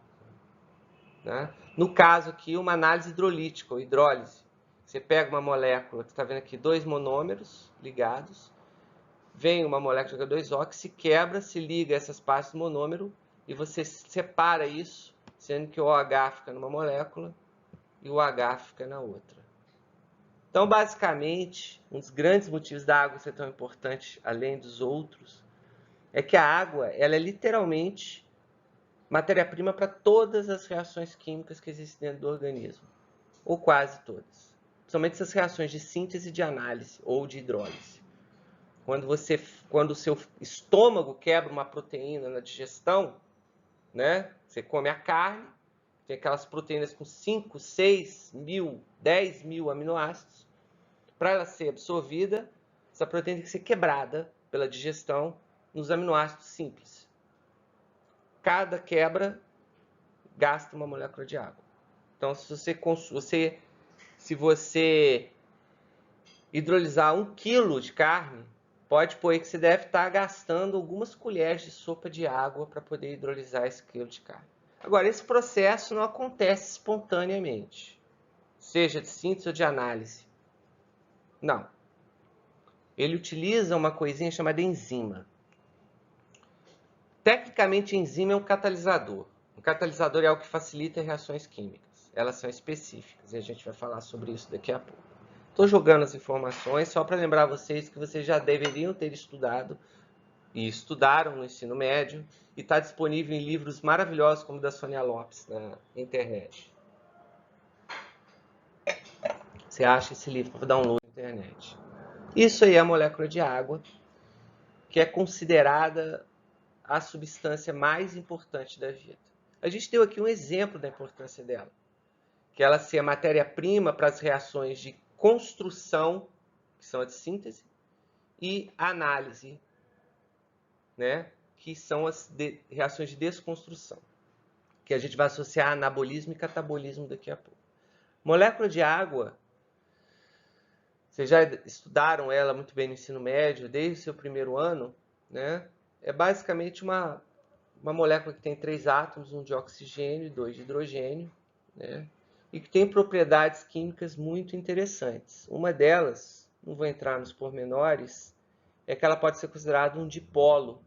né? No caso aqui, uma análise hidrolítica, ou hidrólise. Você pega uma molécula, que está vendo aqui, 2 monômeros ligados, vem uma molécula de H2O que se quebra, se liga a essas partes do monômero, e você separa isso, sendo que o OH fica numa molécula e o H fica na outra. Então, basicamente, um dos grandes motivos da água ser tão importante, além dos outros, é que a água, ela é literalmente matéria-prima para todas as reações químicas que existem dentro do organismo, ou quase todas. Principalmente essas reações de síntese, de análise ou de hidrólise. Quando o seu estômago quebra uma proteína na digestão, né? Você come a carne, tem aquelas proteínas com 5, 6 mil, 10 mil aminoácidos. Para ela ser absorvida, essa proteína tem que ser quebrada pela digestão nos aminoácidos simples. Cada quebra gasta uma molécula de água. Então, se você hidrolisar 1 quilo de carne, pode pôr aí que você deve estar gastando algumas colheres de sopa de água para poder hidrolisar esse quilo de carne. Agora, esse processo não acontece espontaneamente, seja de síntese ou de análise. Não. Ele utiliza uma coisinha chamada enzima. Tecnicamente, a enzima é um catalisador. Um catalisador é algo que facilita reações químicas. Elas são específicas e a gente vai falar sobre isso daqui a pouco. Estou jogando as informações só para lembrar vocês que vocês já deveriam ter estudado e estudaram no ensino médio e está disponível em livros maravilhosos como o da Sônia Lopes na internet. Você acha esse livro para download na internet. Isso aí é a molécula de água, que é considerada a substância mais importante da vida. A gente deu aqui um exemplo da importância dela, que ela ser a matéria-prima para as reações de construção, que são a de síntese, e análise, né, que são as reações de desconstrução, que a gente vai associar a anabolismo e catabolismo daqui a pouco. Molécula de água, vocês já estudaram ela muito bem no ensino médio, desde o seu primeiro ano, né? É basicamente uma molécula que tem 3 átomos, um de oxigênio e 2 de hidrogênio, né? E que tem propriedades químicas muito interessantes. Uma delas, não vou entrar nos pormenores, é que ela pode ser considerada um dipolo.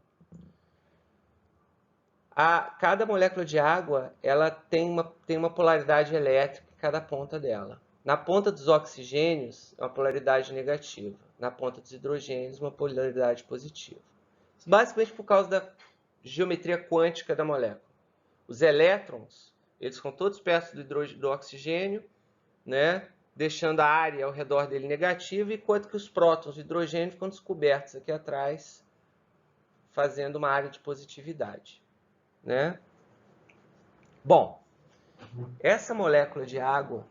Cada molécula de água ela tem uma polaridade elétrica em cada ponta dela. Na ponta dos oxigênios, é uma polaridade negativa. Na ponta dos hidrogênios, uma polaridade positiva. Isso basicamente por causa da geometria quântica da molécula. Os elétrons, eles ficam todos perto do oxigênio, né, deixando a área ao redor dele negativa, enquanto que os prótons de hidrogênio ficam descobertos aqui atrás, fazendo uma área de positividade, né? Bom, essa molécula de água,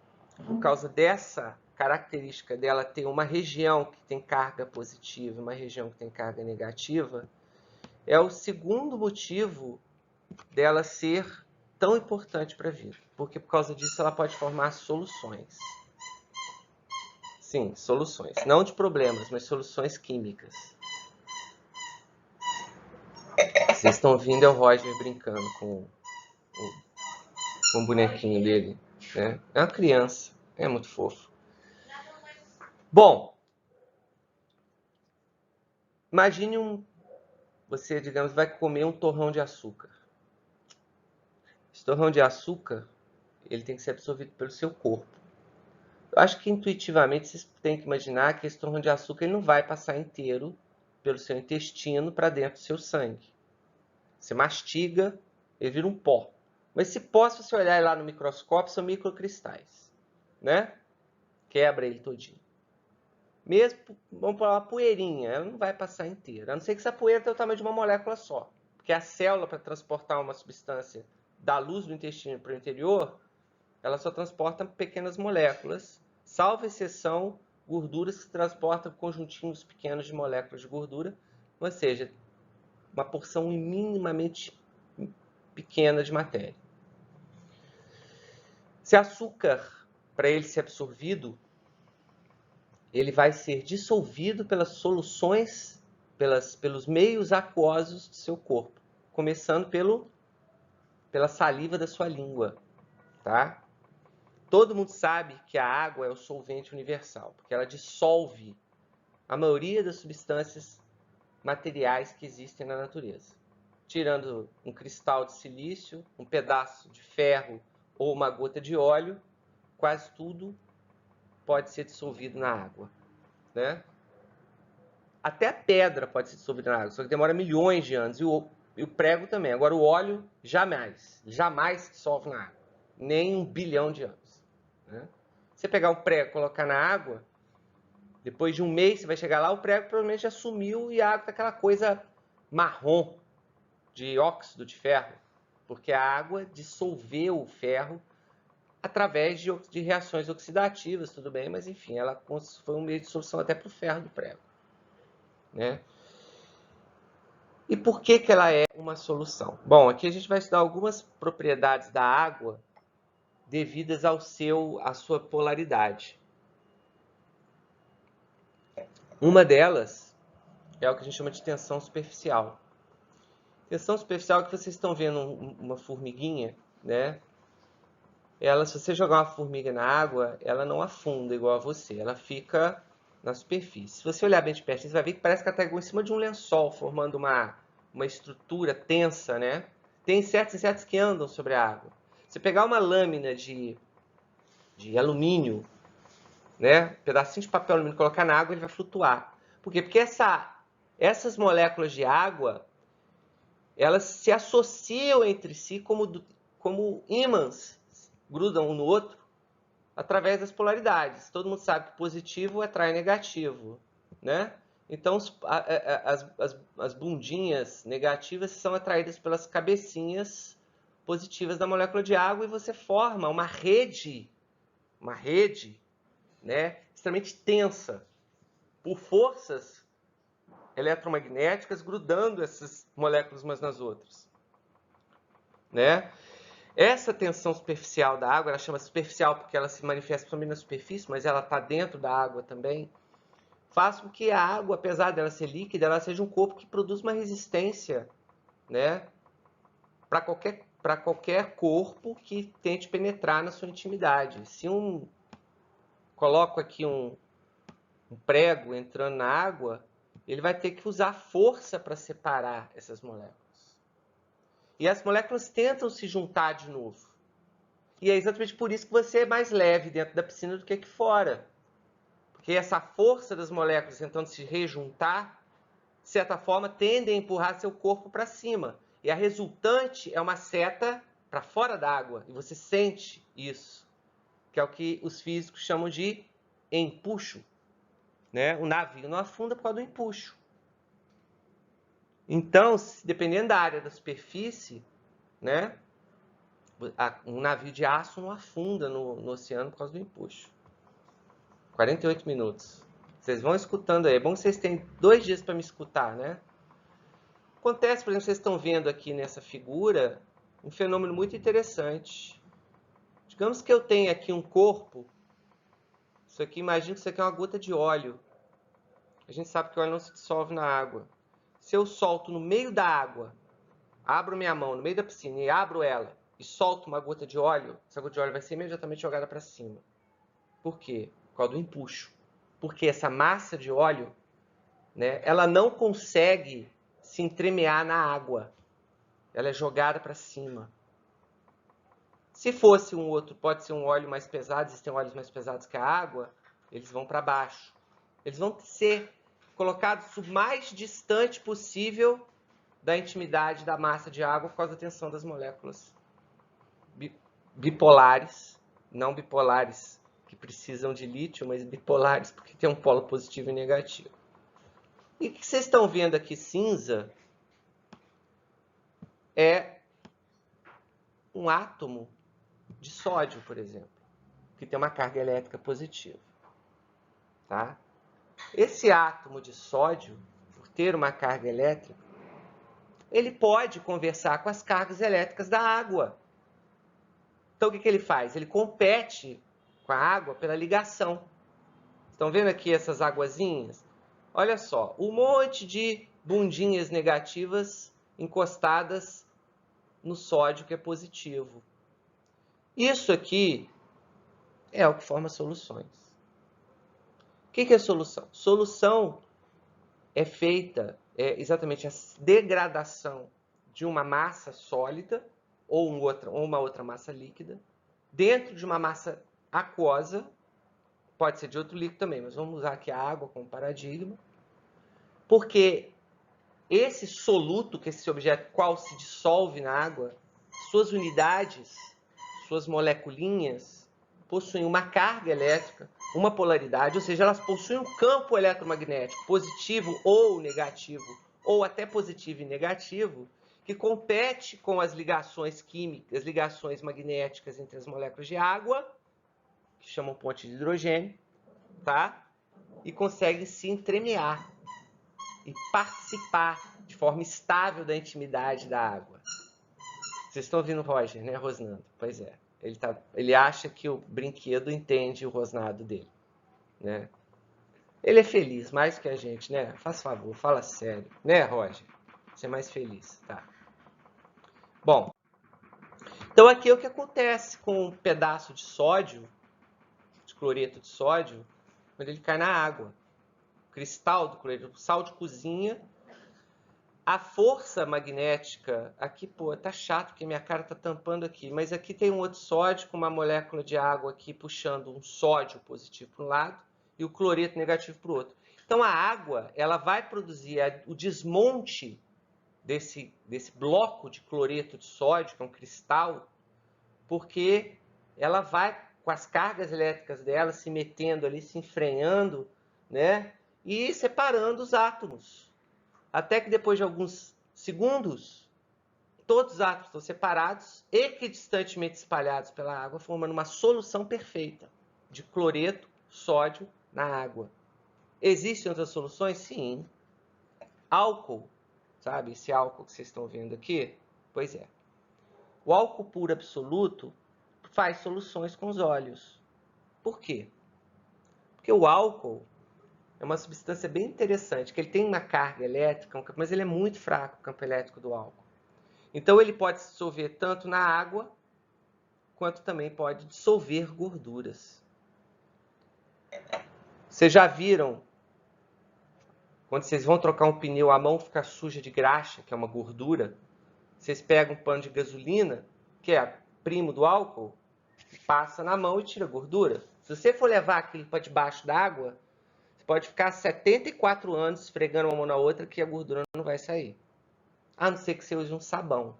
por causa dessa característica dela ter uma região que tem carga positiva e uma região que tem carga negativa, é o segundo motivo dela ser tão importante para a vida, porque por causa disso ela pode formar soluções. Sim, soluções. Não de problemas, mas soluções químicas. Vocês estão ouvindo é o Roger brincando com o bonequinho dele, né? É uma criança, é muito fofo. Bom, imagine você, digamos, vai comer um torrão de açúcar. Esse torrão de açúcar, ele tem que ser absorvido pelo seu corpo. Eu acho que intuitivamente vocês têm que imaginar que esse torrão de açúcar ele não vai passar inteiro pelo seu intestino para dentro do seu sangue. Você mastiga, ele vira um pó. Mas esse pó, se você olhar lá no microscópio, são microcristais, né? Quebra ele todinho. Mesmo, vamos falar uma poeirinha, ela não vai passar inteira. A não ser que essa poeira tenha o tamanho de uma molécula só. Porque a célula, para transportar uma substância da luz do intestino para o interior, ela só transporta pequenas moléculas, salvo exceção, gorduras que transportam conjuntinhos pequenos de moléculas de gordura, ou seja, uma porção minimamente pequena de matéria. Se açúcar, para ele ser absorvido, ele vai ser dissolvido pelas soluções, pelos meios aquosos do seu corpo, começando pela saliva da sua língua, tá? Todo mundo sabe que a água é o solvente universal, porque ela dissolve a maioria das substâncias materiais que existem na natureza. Tirando um cristal de silício, um pedaço de ferro ou uma gota de óleo, quase tudo pode ser dissolvido na água, né? Até a pedra pode ser dissolvida na água, só que demora milhões de anos. E o prego também. Agora o óleo, jamais se dissolve na água. Nem 1 bilhão de anos, né? Você pegar um prego e colocar na água, depois de um mês você vai chegar lá, o prego provavelmente já sumiu e a água tá aquela coisa marrom de óxido de ferro, porque a água dissolveu o ferro através de reações oxidativas, tudo bem, mas enfim, ela foi um meio de solução até para o ferro do prego, né? E por que ela é uma solução? Bom, aqui a gente vai estudar algumas propriedades da água devidas à sua polaridade. Uma delas é o que a gente chama de tensão superficial. Tensão superficial é que vocês estão vendo uma formiguinha, né? Ela, se você jogar uma formiga na água, ela não afunda igual a você, ela fica na superfície. Se você olhar bem de perto, você vai ver que parece que ela está em cima de um lençol, formando uma estrutura tensa, né? Tem insetos que andam sobre a água. Se pegar uma lâmina de alumínio, né? Um pedacinho de papel alumínio, colocar na água, ele vai flutuar. Por quê? Porque essas moléculas de água, elas se associam entre si como ímãs, grudam um no outro, através das polaridades. Todo mundo sabe que positivo atrai negativo, né? Então, as bundinhas negativas são atraídas pelas cabecinhas positivas da molécula de água e você forma uma rede, né, extremamente tensa, por forças eletromagnéticas grudando essas moléculas umas nas outras, né? Essa tensão superficial da água, ela chama superficial porque ela se manifesta somente na superfície, mas ela está dentro da água também, faz com que a água, apesar dela ser líquida, ela seja um corpo que produz uma resistência, né, para qualquer corpo que tente penetrar na sua intimidade. Se coloco aqui um prego entrando na água, ele vai ter que usar força para separar essas moléculas. E as moléculas tentam se juntar de novo. E é exatamente por isso que você é mais leve dentro da piscina do que aqui fora. Porque essa força das moléculas tentando se rejuntar, de certa forma, tende a empurrar seu corpo para cima. E a resultante é uma seta para fora d'água. E você sente isso, que é o que os físicos chamam de empuxo, né? O navio não afunda por causa do empuxo. Então, dependendo da área da superfície, né, um navio de aço não afunda no oceano por causa do empuxo. 48 minutos. Vocês vão escutando aí. É bom que vocês tenham 2 dias para me escutar, né? Acontece, por exemplo, vocês estão vendo aqui nessa figura um fenômeno muito interessante. Digamos que eu tenho aqui um corpo. Isso aqui, imagina que isso aqui é uma gota de óleo. A gente sabe que o óleo não se dissolve na água. Se eu solto no meio da água, abro minha mão no meio da piscina e abro ela e solto uma gota de óleo, essa gota de óleo vai ser imediatamente jogada para cima. Por quê? Por causa do empuxo. Porque essa massa de óleo, né, ela não consegue se entremear na água. Ela é jogada para cima. Se fosse um outro, pode ser um óleo mais pesado, existem óleos mais pesados que a água, eles vão para baixo. Eles vão ser colocados o mais distante possível da intimidade da massa de água por causa da tensão das moléculas bipolares, não bipolares que precisam de lítio, mas bipolares porque tem um polo positivo e negativo. E o que vocês estão vendo aqui cinza é um átomo de sódio, por exemplo, que tem uma carga elétrica positiva. Tá? Esse átomo de sódio, por ter uma carga elétrica, ele pode conversar com as cargas elétricas da água. Então, o que ele faz? Ele compete com a água pela ligação. Estão vendo aqui essas aguazinhas? Olha só, um monte de bundinhas negativas encostadas no sódio, que é positivo. Isso aqui é o que forma soluções. O que é solução? Solução é feita exatamente a degradação de uma massa sólida ou uma outra massa líquida dentro de uma massa aquosa, pode ser de outro líquido também, mas vamos usar aqui a água como paradigma, porque esse soluto, que esse objeto qual se dissolve na água, suas unidades, suas moleculinhas, possuem uma carga elétrica, uma polaridade, ou seja, elas possuem um campo eletromagnético positivo ou negativo, ou até positivo e negativo, que compete com as ligações químicas, as ligações magnéticas entre as moléculas de água, que chamam ponte de hidrogênio, tá? E conseguem se entremear e participar de forma estável da intimidade da água. Vocês estão ouvindo o Roger, né, Rosnando? Pois é. Ele acha que o brinquedo entende o rosnado dele, né? Ele é feliz mais que a gente, né? Faz favor, fala sério, né, Roger? Você é mais feliz, tá? Bom, então aqui é o que acontece com um pedaço de sódio, de cloreto de sódio, quando ele cai na água. O cristal do cloreto, sal de cozinha. A força magnética, aqui, pô, tá chato porque minha cara tá tampando aqui, mas aqui tem um outro sódio com uma molécula de água aqui puxando um sódio positivo para um lado e o cloreto negativo para o outro. Então a água, ela vai produzir o desmonte desse bloco de cloreto de sódio, que é um cristal, porque ela vai com as cargas elétricas dela se metendo ali, se enfrenhando, né? E separando os átomos. Até que depois de alguns segundos, todos os átomos estão separados, equidistantemente espalhados pela água, formando uma solução perfeita de cloreto, sódio na água. Existem outras soluções? Sim. Álcool, sabe? Esse álcool que vocês estão vendo aqui? Pois é. O álcool puro absoluto faz soluções com os óleos. Por quê? Porque o álcool é uma substância bem interessante, que ele tem uma carga elétrica, mas ele é muito fraco, o campo elétrico do álcool. Então ele pode se dissolver tanto na água, quanto também pode dissolver gorduras. Vocês já viram, quando vocês vão trocar um pneu, a mão fica suja de graxa, que é uma gordura, vocês pegam um pano de gasolina, que é primo do álcool, passa na mão e tira a gordura. Se você for levar aquilo para debaixo d'água, você pode ficar 74 anos esfregando uma mão na outra que a gordura não vai sair. A não ser que você use um sabão.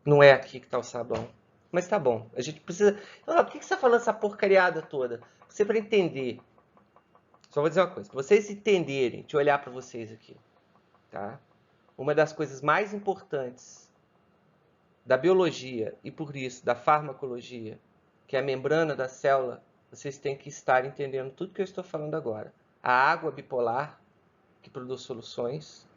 Não é aqui que está o sabão. Mas tá bom. A gente precisa... Por que você está falando essa porcariada toda? Você para entender. Só vou dizer uma coisa. Para vocês entenderem, deixa eu olhar para vocês aqui. Tá? Uma das coisas mais importantes da biologia e por isso da farmacologia, que é a membrana da célula, vocês têm que estar entendendo tudo que eu estou falando agora. A água bipolar, que produz soluções.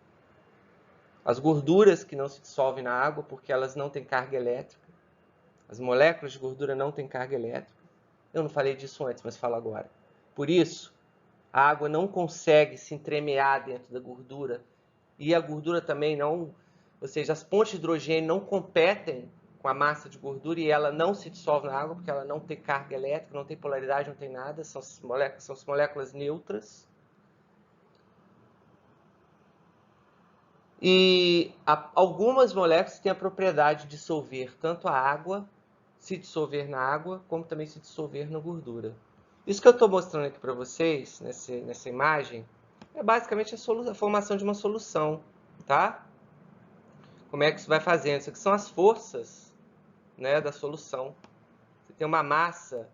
As gorduras que não se dissolvem na água porque elas não têm carga elétrica. As moléculas de gordura não têm carga elétrica. Eu não falei disso antes, mas falo agora. Por isso, a água não consegue se entremear dentro da gordura. E a gordura também não... Ou seja, as pontes de hidrogênio não competem com a massa de gordura e ela não se dissolve na água porque ela não tem carga elétrica, não tem polaridade, não tem nada. São as moléculas neutras. E algumas moléculas têm a propriedade de dissolver tanto a água, se dissolver na água, como também se dissolver na gordura. Isso que eu estou mostrando aqui para vocês, nessa imagem, é basicamente a formação de uma solução, tá? Como é que isso vai fazendo? Isso aqui são as forças, né, da solução. Você tem uma massa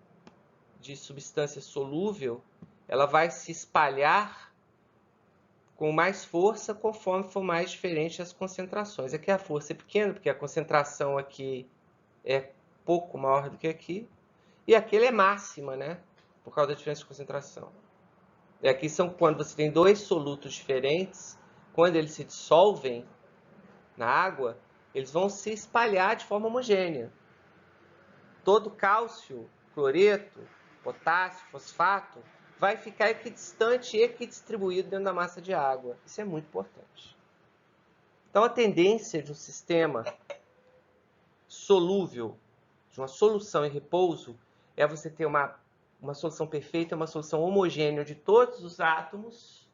de substância solúvel, ela vai se espalhar com mais força conforme for mais diferente as concentrações. Aqui a força é pequena, porque a concentração aqui é pouco maior do que aqui. E aqui é máxima, né? Por causa da diferença de concentração. E aqui são quando você tem dois solutos diferentes, quando eles se dissolvem na água, eles vão se espalhar de forma homogênea. Todo cálcio, cloreto, potássio, fosfato, vai ficar equidistante e equidistribuído dentro da massa de água. Isso é muito importante. Então, a tendência de um sistema solúvel, de uma solução em repouso, é você ter uma solução perfeita, uma solução homogênea de todos os átomos,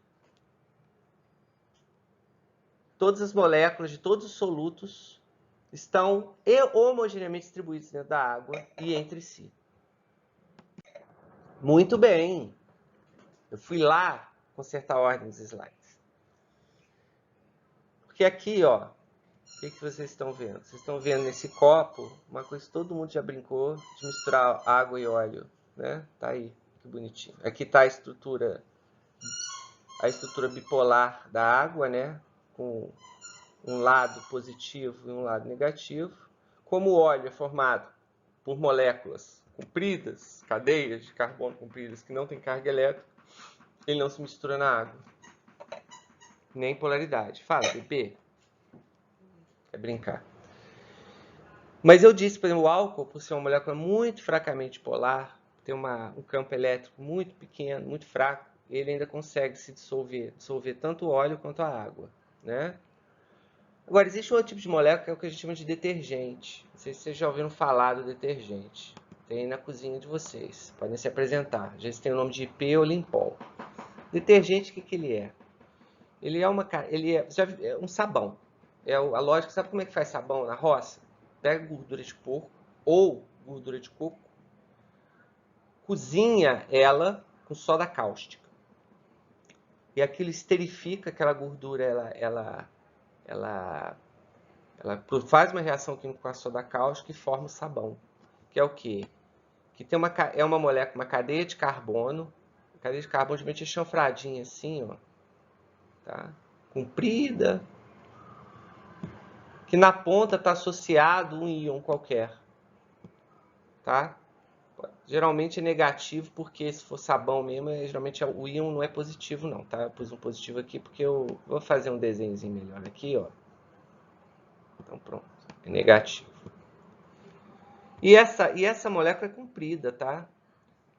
todas as moléculas de todos os solutos estão homogeneamente distribuídos dentro da água e entre si. Muito bem. Eu fui lá consertar a ordem dos slides. Porque aqui, ó, o que vocês estão vendo? Vocês estão vendo nesse copo uma coisa que todo mundo já brincou de misturar água e óleo, né? Tá aí, que bonitinho. Aqui tá a estrutura bipolar da água, né? Com um lado positivo e um lado negativo. Como o óleo é formado por moléculas compridas, cadeias de carbono compridas que não têm carga elétrica, ele não se mistura na água. Nem polaridade. Fala, bebê. Quer brincar. Mas eu disse, por exemplo, o álcool, por ser uma molécula muito fracamente polar, tem um campo elétrico muito pequeno, muito fraco, ele ainda consegue se dissolver tanto o óleo quanto a água, né? Agora, existe um outro tipo de molécula que é o que a gente chama de detergente. Não sei se vocês já ouviram falar do detergente. Tem na cozinha de vocês. Podem se apresentar. Já tem o nome de IP ou Limpol. Detergente, o que ele é? Ele é um sabão. A lógica, sabe como é que faz sabão na roça? Pega gordura de porco ou gordura de coco, cozinha ela com soda cáustica. E aquilo esterifica aquela gordura, ela faz uma reação química com a soda cáustica e forma o sabão. Que é o quê? Que é uma molécula, uma cadeia de carbono. A cadeia de carbono geralmente é chanfradinha assim, ó. Tá? Comprida. Que na ponta está associado um íon qualquer. Tá? Geralmente é negativo, porque se for sabão mesmo, geralmente o íon não é positivo não, tá? Eu pus um positivo aqui porque eu vou fazer um desenhozinho melhor aqui, ó. Então pronto, é negativo. E essa molécula é comprida, tá?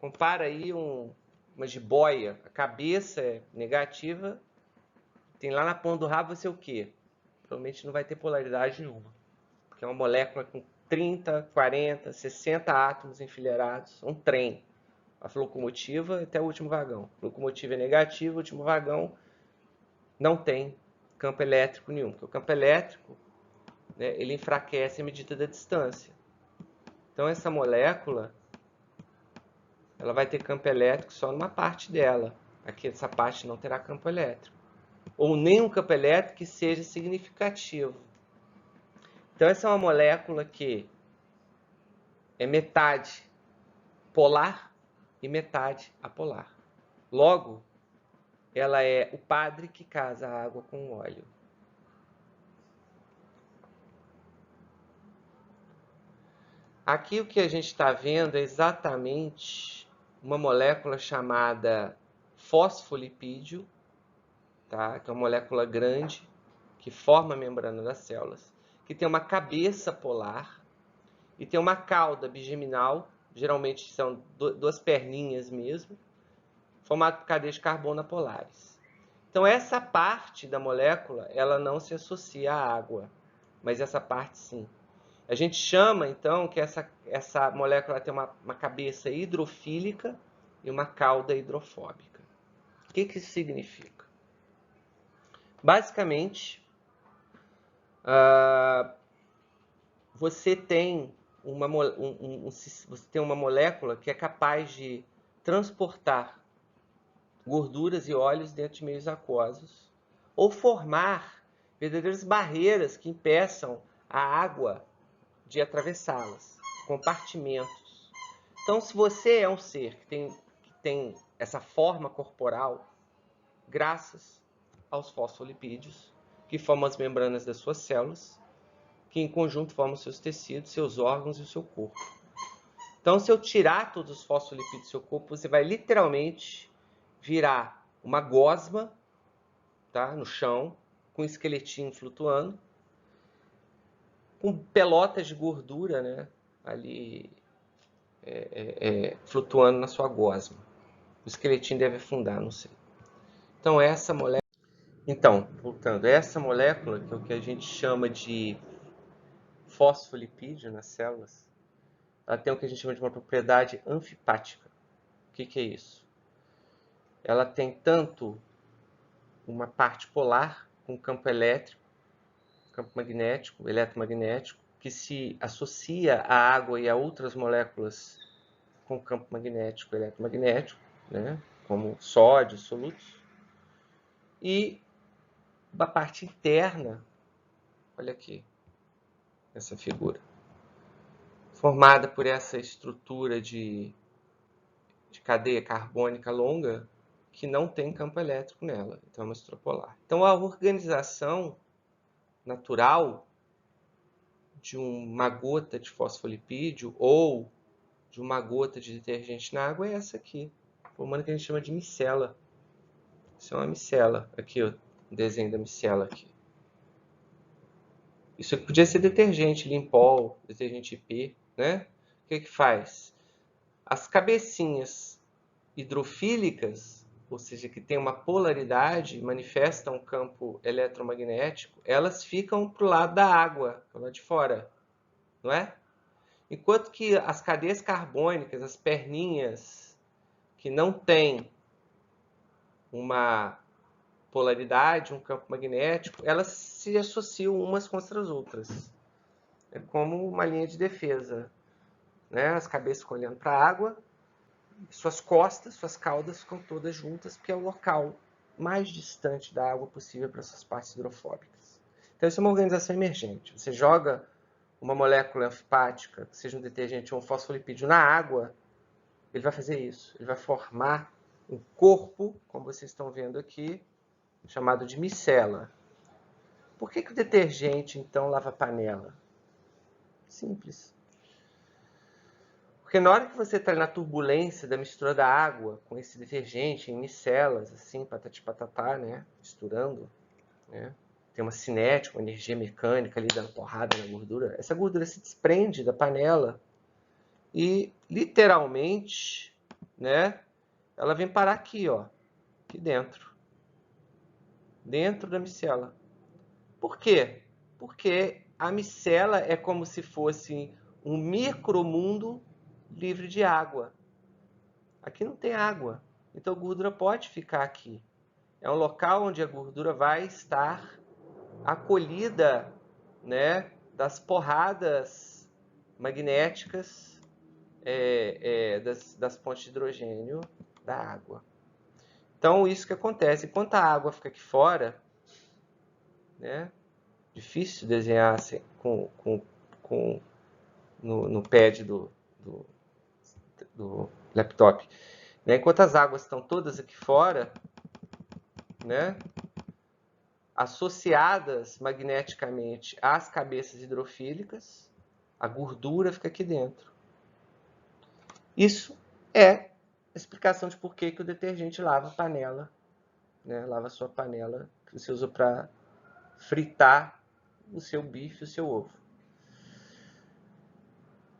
Compara aí uma jiboia, a cabeça é negativa, tem lá na ponta do rabo vai ser o quê? Provavelmente não vai ter polaridade nenhuma, porque é uma molécula com 30, 40, 60 átomos enfileirados, um trem. A locomotiva até o último vagão. A locomotiva é negativa, o último vagão não tem campo elétrico nenhum, porque o campo elétrico, né, ele enfraquece à medida da distância. Então essa molécula ela vai ter campo elétrico só numa parte dela. Aqui essa parte não terá campo elétrico. Ou nenhum campo elétrico que seja significativo. Então essa é uma molécula que é metade polar e metade apolar. Logo, ela é o padre que casa a água com o óleo. Aqui o que a gente está vendo é exatamente uma molécula chamada fosfolipídio, tá? Que é uma molécula grande que forma a membrana das células, que tem uma cabeça polar e tem uma cauda bigeminal, geralmente são duas perninhas mesmo, formado por cadeias de carbono polares. Então essa parte da molécula, ela não se associa à água, mas essa parte sim. A gente chama, então, que essa molécula tem uma cabeça hidrofílica e uma cauda hidrofóbica. O que isso significa? Basicamente, você tem uma molécula que é capaz de transportar gorduras e óleos dentro de meios aquosos ou formar verdadeiras barreiras que impeçam a água de atravessá-las, compartimentos. Então, se você é um ser que tem essa forma corporal, graças aos fosfolipídios, que formam as membranas das suas células, que em conjunto formam seus tecidos, seus órgãos e o seu corpo. Então, se eu tirar todos os fosfolipídios do seu corpo, você vai literalmente virar uma gosma, tá, no chão, com um esqueletinho flutuando, com pelotas de gordura, né, ali flutuando na sua gosma. O esqueletinho deve afundar, não sei. Então, voltando, essa molécula, que é o que a gente chama de fosfolipídio nas células, ela tem o que a gente chama de uma propriedade anfipática. O que é isso? Ela tem tanto uma parte polar com campo elétrico, campo magnético, eletromagnético, que se associa à água e a outras moléculas com campo magnético e eletromagnético, né, como sódio, solutos, e a parte interna, olha aqui, essa figura, formada por essa estrutura de cadeia carbônica longa, que não tem campo elétrico nela, então é uma estrutura polar. Então a organização natural de uma gota de fosfolipídio ou de uma gota de detergente na água é essa aqui, formando o que a gente chama de micela. Isso é uma micela. Aqui, ó, o desenho da micela aqui. Isso aqui podia ser detergente Limpol, detergente IP, né? O que que faz? As cabecinhas hidrofílicas, ou seja, que tem uma polaridade, manifestam um campo eletromagnético, elas ficam para o lado da água, para o lado de fora, não é? Enquanto que as cadeias carbônicas, as perninhas que não têm uma polaridade, um campo magnético, elas se associam umas contra as outras. É como uma linha de defesa, né? As cabeças ficam olhando para a água, suas costas, suas caudas ficam todas juntas, porque é o local mais distante da água possível para essas partes hidrofóbicas. Então, isso é uma organização emergente. Você joga uma molécula anfipática, seja um detergente ou um fosfolipídio, na água, ele vai fazer isso. Ele vai formar um corpo, como vocês estão vendo aqui, chamado de micela. Por que o detergente, então, lava a panela? Simples. Porque na hora que você está na turbulência da mistura da água com esse detergente em micelas, assim, patati patatá, né? Misturando, né? Tem uma cinética, uma energia mecânica ali dando porrada na gordura. Essa gordura se desprende da panela e, literalmente, né? Ela vem parar aqui, ó. Aqui dentro. Dentro da micela. Por quê? Porque a micela é como se fosse um micromundo livre de água. Aqui não tem água, então a gordura pode ficar aqui. É um local onde a gordura vai estar acolhida, né, das porradas magnéticas das fontes de hidrogênio da água. Então, isso que acontece. Enquanto a água fica aqui fora, né, difícil desenhar assim, no pad do laptop. Né? Enquanto as águas estão todas aqui fora, né, associadas magneticamente às cabeças hidrofílicas, a gordura fica aqui dentro. Isso é a explicação de por que o detergente lava a panela, né? Lava a sua panela que você usa para fritar o seu bife, o seu ovo.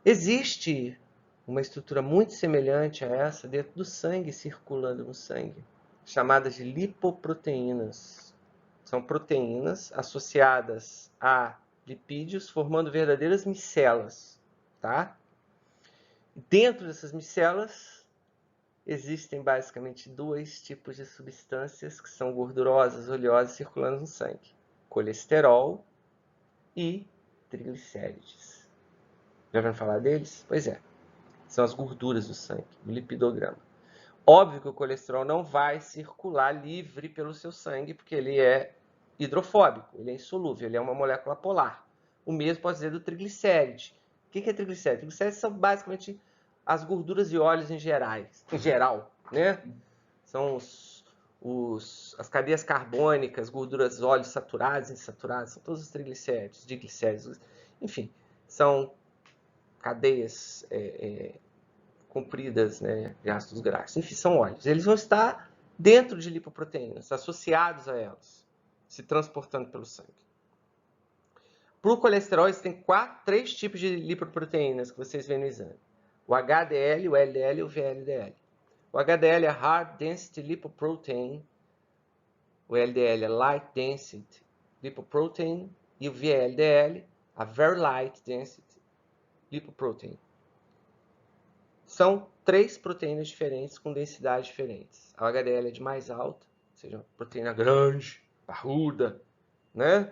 Existe uma estrutura muito semelhante a essa dentro do sangue, circulando no sangue, chamadas de lipoproteínas. São proteínas associadas a lipídios, formando verdadeiras micelas, tá? Dentro dessas micelas existem basicamente dois tipos de substâncias que são gordurosas, oleosas, circulando no sangue: colesterol e triglicérides. Já ouviram falar deles? Pois é, são as gorduras do sangue, o lipidograma. Óbvio que o colesterol não vai circular livre pelo seu sangue, porque ele é hidrofóbico, ele é insolúvel, ele é uma molécula polar. O mesmo pode dizer do triglicéride. O que é triglicéride? Triglicérides são basicamente as gorduras e óleos em geral, né? São as cadeias carbônicas, gorduras, óleos saturados, insaturados, são todos os triglicéridos, diglicéridos, enfim, são cadeias compridas, né, de ácidos graxos. Enfim, são óleos. Eles vão estar dentro de lipoproteínas, associados a elas, se transportando pelo sangue. Para o colesterol, existem três tipos de lipoproteínas que vocês veem no exame: o HDL, o LDL e o VLDL. O HDL é Hard Density Lipoprotein, o LDL é Light Density Lipoprotein e o VLDL, a Very Light Density Lipoprotein. São três proteínas diferentes com densidades diferentes. A HDL é de mais alta, ou seja, uma proteína grande, parruda, né?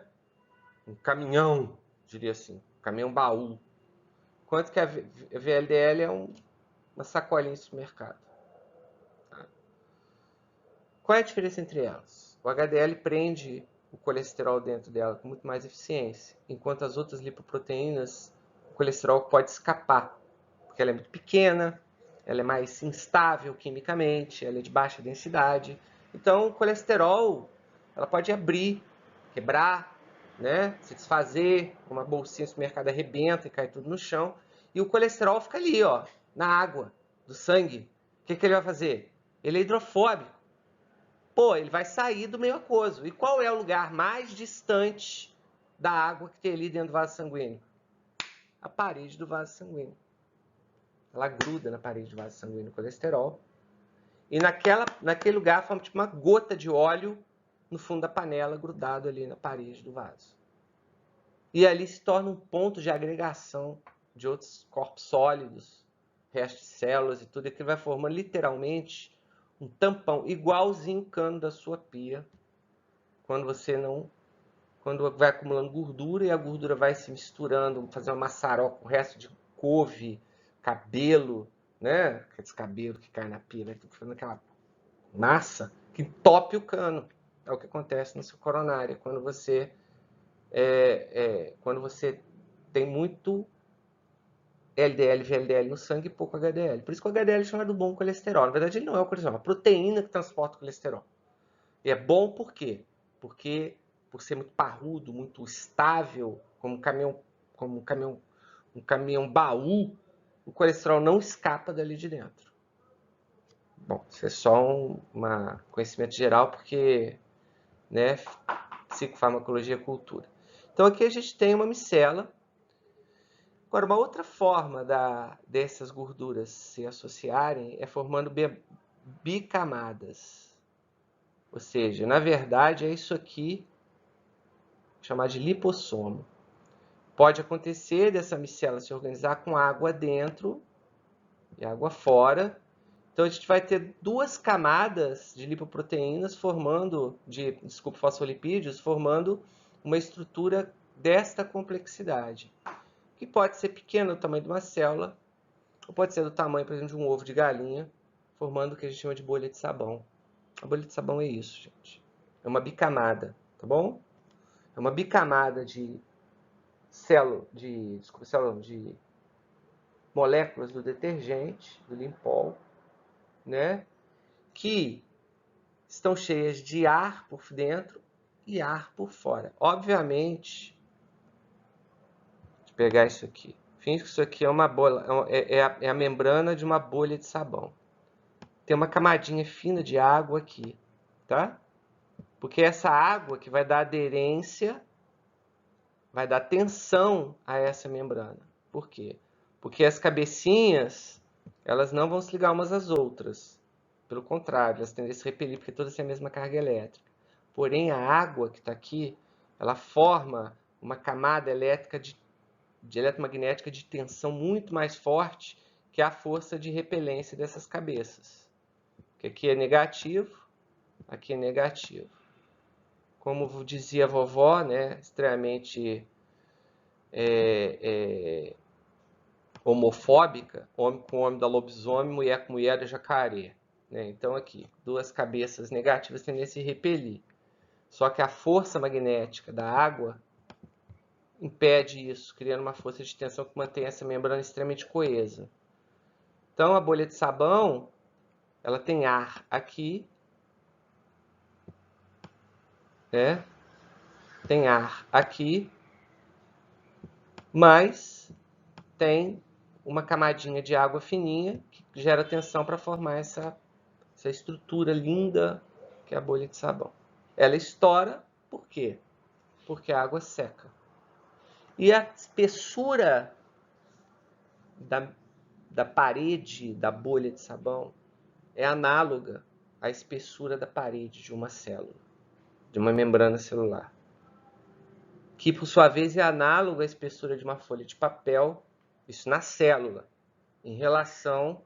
Um caminhão, diria assim, um caminhão baú. Enquanto que a VLDL é uma sacolinha de supermercado. Tá? Qual é a diferença entre elas? O HDL prende o colesterol dentro dela com muito mais eficiência, enquanto as outras lipoproteínas, o colesterol pode escapar, porque ela é muito pequena, ela é mais instável quimicamente, ela é de baixa densidade. Então, o colesterol, ela pode abrir, quebrar, né? Se desfazer, uma bolsinha no supermercado arrebenta e cai tudo no chão. E o colesterol fica ali, ó, na água do sangue. O que ele vai fazer? Ele é hidrofóbico. Pô, ele vai sair do meio aquoso. E qual é o lugar mais distante da água que tem ali dentro do vaso sanguíneo? A parede do vaso sanguíneo. Ela gruda na parede do vaso sanguíneo o colesterol. E naquele lugar forma tipo uma gota de óleo no fundo da panela, grudado ali na parede do vaso. E ali se torna um ponto de agregação de outros corpos sólidos, restos de células e tudo, e que vai formando literalmente um tampão, igualzinho o cano da sua pia, quando vai acumulando gordura e a gordura vai se misturando, fazer uma maçaroca com o resto de couve, cabelo, né? Aqueles cabelos que caem na pia, vai fazendo aquela massa que entope o cano. É o que acontece no seu coronário, quando você tem muito LDL, VLDL no sangue e pouco HDL. Por isso que o HDL é chamado bom colesterol. Na verdade, ele não é o colesterol, é uma proteína que transporta o colesterol. E é bom por quê? Porque por ser muito parrudo, muito estável, como um caminhão baú, o colesterol não escapa dali de dentro. Bom, isso é só um conhecimento geral, porque, né, psicofarmacologia é cultura. Então aqui a gente tem uma micela. Agora, uma outra forma dessas gorduras se associarem é formando bicamadas. Ou seja, na verdade, é isso aqui, chamado de lipossomo. Pode acontecer dessa micela se organizar com água dentro e água fora. Então, a gente vai ter duas camadas de lipoproteínas fosfolipídios, formando uma estrutura desta complexidade, que pode ser pequena, do tamanho de uma célula, ou pode ser do tamanho, por exemplo, de um ovo de galinha, formando o que a gente chama de bolha de sabão. A bolha de sabão é isso, gente. É uma bicamada, tá bom? É uma bicamada de moléculas do detergente, do Limpol, né? Que estão cheias de ar por dentro e ar por fora. Obviamente, deixa eu pegar isso aqui. Finge que isso aqui é uma bola, é a membrana de uma bolha de sabão. Tem uma camadinha fina de água aqui, tá? Porque essa água que vai dar aderência, vai dar tensão a essa membrana. Por quê? Porque as cabecinhas, elas não vão se ligar umas às outras. Pelo contrário, elas tendem a se repelir, porque todas têm a mesma carga elétrica. Porém, a água que está aqui, ela forma uma camada elétrica de eletromagnética de tensão muito mais forte que a força de repelência dessas cabeças. Que aqui é negativo, aqui é negativo. Como dizia a vovó, né, extremamente homofóbica, homem com homem da lobisomem, mulher com mulher da jacaré. Né? Então aqui, duas cabeças negativas tendem a se repelir. Só que a força magnética da água impede isso, criando uma força de tensão que mantém essa membrana extremamente coesa. Então a bolha de sabão, ela tem ar aqui, né? Tem ar aqui, mas tem uma camadinha de água fininha que gera tensão para formar essa estrutura linda que é a bolha de sabão. Ela estoura, por quê? Porque a água seca. E a espessura da parede da bolha de sabão é análoga à espessura da parede de uma célula, de uma membrana celular, que por sua vez é análoga à espessura de uma folha de papel, isso na célula, em relação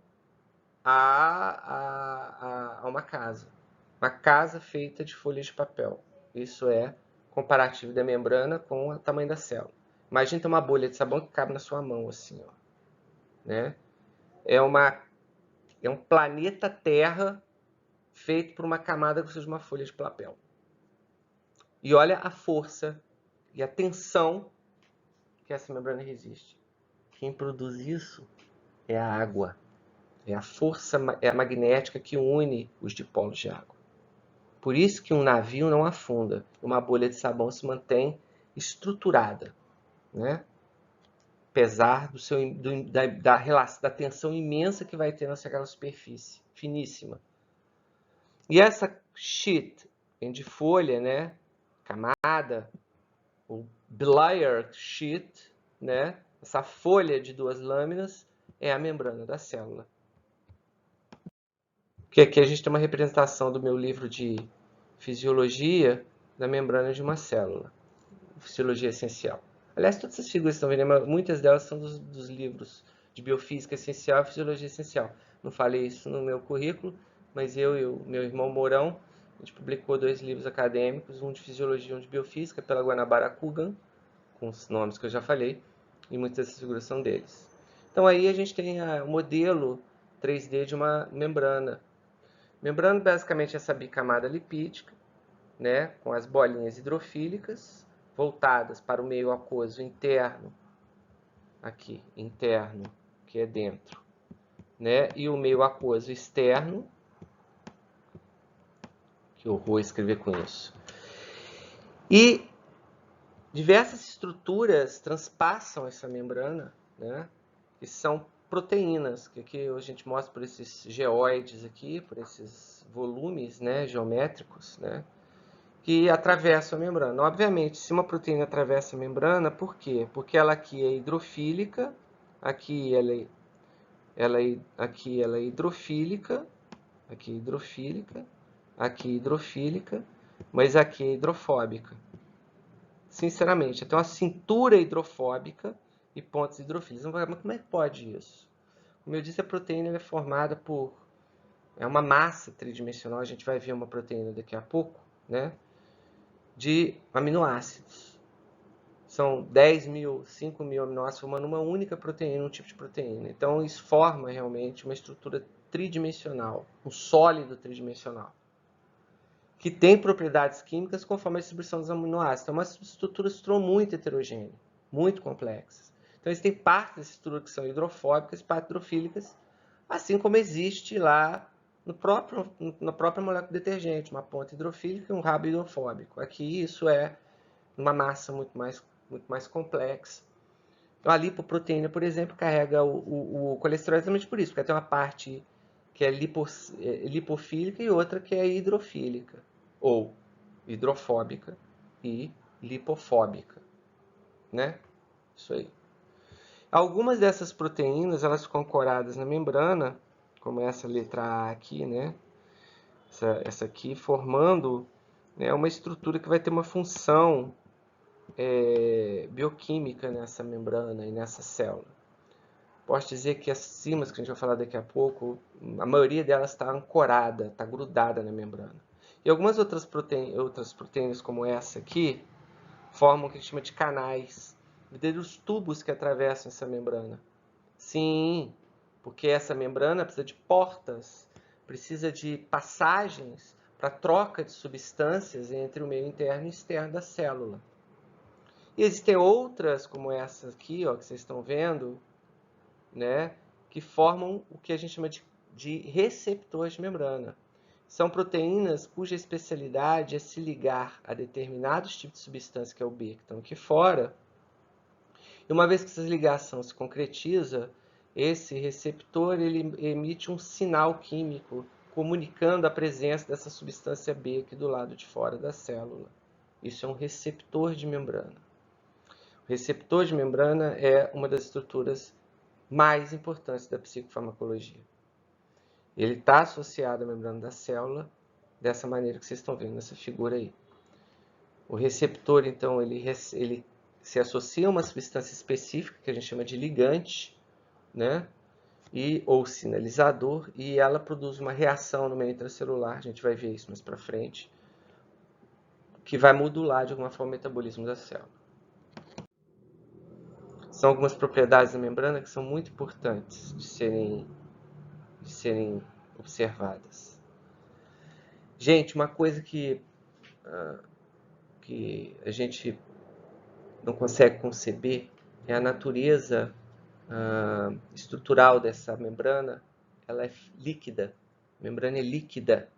a uma casa. Uma casa feita de folhas de papel. Isso é comparativo da membrana com o tamanho da célula. Imagina ter uma bolha de sabão que cabe na sua mão, assim, ó. Né? É um planeta Terra feito por uma camada que seja uma folha de papel. E olha a força e a tensão que essa membrana resiste. Quem produz isso é a água. É a força magnética que une os dipolos de água. Por isso que um navio não afunda. Uma bolha de sabão se mantém estruturada, né? Apesar da tensão imensa que vai ter naquela superfície finíssima. E essa sheet de folha, né? Camada, o bilayer sheet, né? Essa folha de 2 lâminas é a membrana da célula. Que aqui a gente tem uma representação do meu livro de fisiologia da membrana de uma célula, fisiologia essencial. Aliás, todas essas figuras que estão vendo, muitas delas são dos livros de biofísica essencial e fisiologia essencial. Não falei isso no meu currículo, mas eu e o meu irmão Mourão, a gente publicou 2 livros acadêmicos, um de fisiologia e um de biofísica, pela Guanabara Kugan, com os nomes que eu já falei, e muitas dessas figuras são deles. Então aí a gente tem o modelo 3D de uma membrana. Membrana basicamente é essa bicamada lipídica, né, com as bolinhas hidrofílicas voltadas para o meio aquoso interno, aqui, interno, que é dentro, né, e o meio aquoso externo, que eu vou escrever com isso. E diversas estruturas transpassam essa membrana, né, que são proteínas, que aqui a gente mostra por esses geoides aqui, por esses volumes, né, geométricos, né, que atravessam a membrana. Obviamente, se uma proteína atravessa a membrana, por quê? Porque ela aqui é hidrofílica, aqui ela é hidrofílica, aqui hidrofílica, aqui hidrofílica, mas aqui é hidrofóbica. Sinceramente, tem uma cintura hidrofóbica e pontos hidrofílicos. Mas como é que pode isso? Como eu disse, a proteína é formada por uma massa tridimensional, a gente vai ver uma proteína daqui a pouco, né? De aminoácidos. São 10 mil, 5 mil aminoácidos formando uma única proteína, um tipo de proteína. Então, isso forma realmente uma estrutura tridimensional, um sólido tridimensional, que tem propriedades químicas conforme a distribuição dos aminoácidos. Então, é uma estrutura muito heterogênea, muito complexa. Então, eles têm partes dessa estrutura que são hidrofóbicas, partes hidrofílicas, assim como existe lá na própria molécula de detergente, uma ponta hidrofílica e um rabo hidrofóbico. Aqui isso é uma massa muito mais complexa. Então, a lipoproteína, por exemplo, carrega o colesterol exatamente por isso, porque tem uma parte que é lipofílica e outra que é hidrofílica, ou hidrofóbica e lipofóbica, né? Isso aí. Algumas dessas proteínas, elas ficam ancoradas na membrana, como essa letra A aqui, né? Essa aqui, formando, né, uma estrutura que vai ter uma função bioquímica nessa membrana e nessa célula. Posso dizer que as enzimas, que a gente vai falar daqui a pouco, a maioria delas está ancorada, está grudada na membrana. E algumas outras proteínas, como essa aqui, formam o que a gente chama de canais, verdadeiros tubos que atravessam essa membrana. Sim, porque essa membrana precisa de portas, precisa de passagens para troca de substâncias entre o meio interno e externo da célula. E existem outras, como essa aqui, ó, que vocês estão vendo, né, que formam o que a gente chama de receptores de membrana. São proteínas cuja especialidade é se ligar a determinados tipos de substância, que é o B, que estão aqui fora. E uma vez que essa ligação se concretiza, esse receptor ele emite um sinal químico comunicando a presença dessa substância B aqui do lado de fora da célula. Isso é um receptor de membrana. O receptor de membrana é uma das estruturas mais importantes da psicofarmacologia. Ele está associado à membrana da célula dessa maneira que vocês estão vendo nessa figura aí. O receptor, então, ele se associa a uma substância específica, que a gente chama de ligante, né? Ou sinalizador, e ela produz uma reação no meio intracelular, a gente vai ver isso mais para frente, que vai modular de alguma forma o metabolismo da célula. São algumas propriedades da membrana que são muito importantes de serem observadas. Gente, uma coisa que a gente não consegue conceber é a natureza estrutural dessa membrana. Ela é líquida. A membrana é líquida.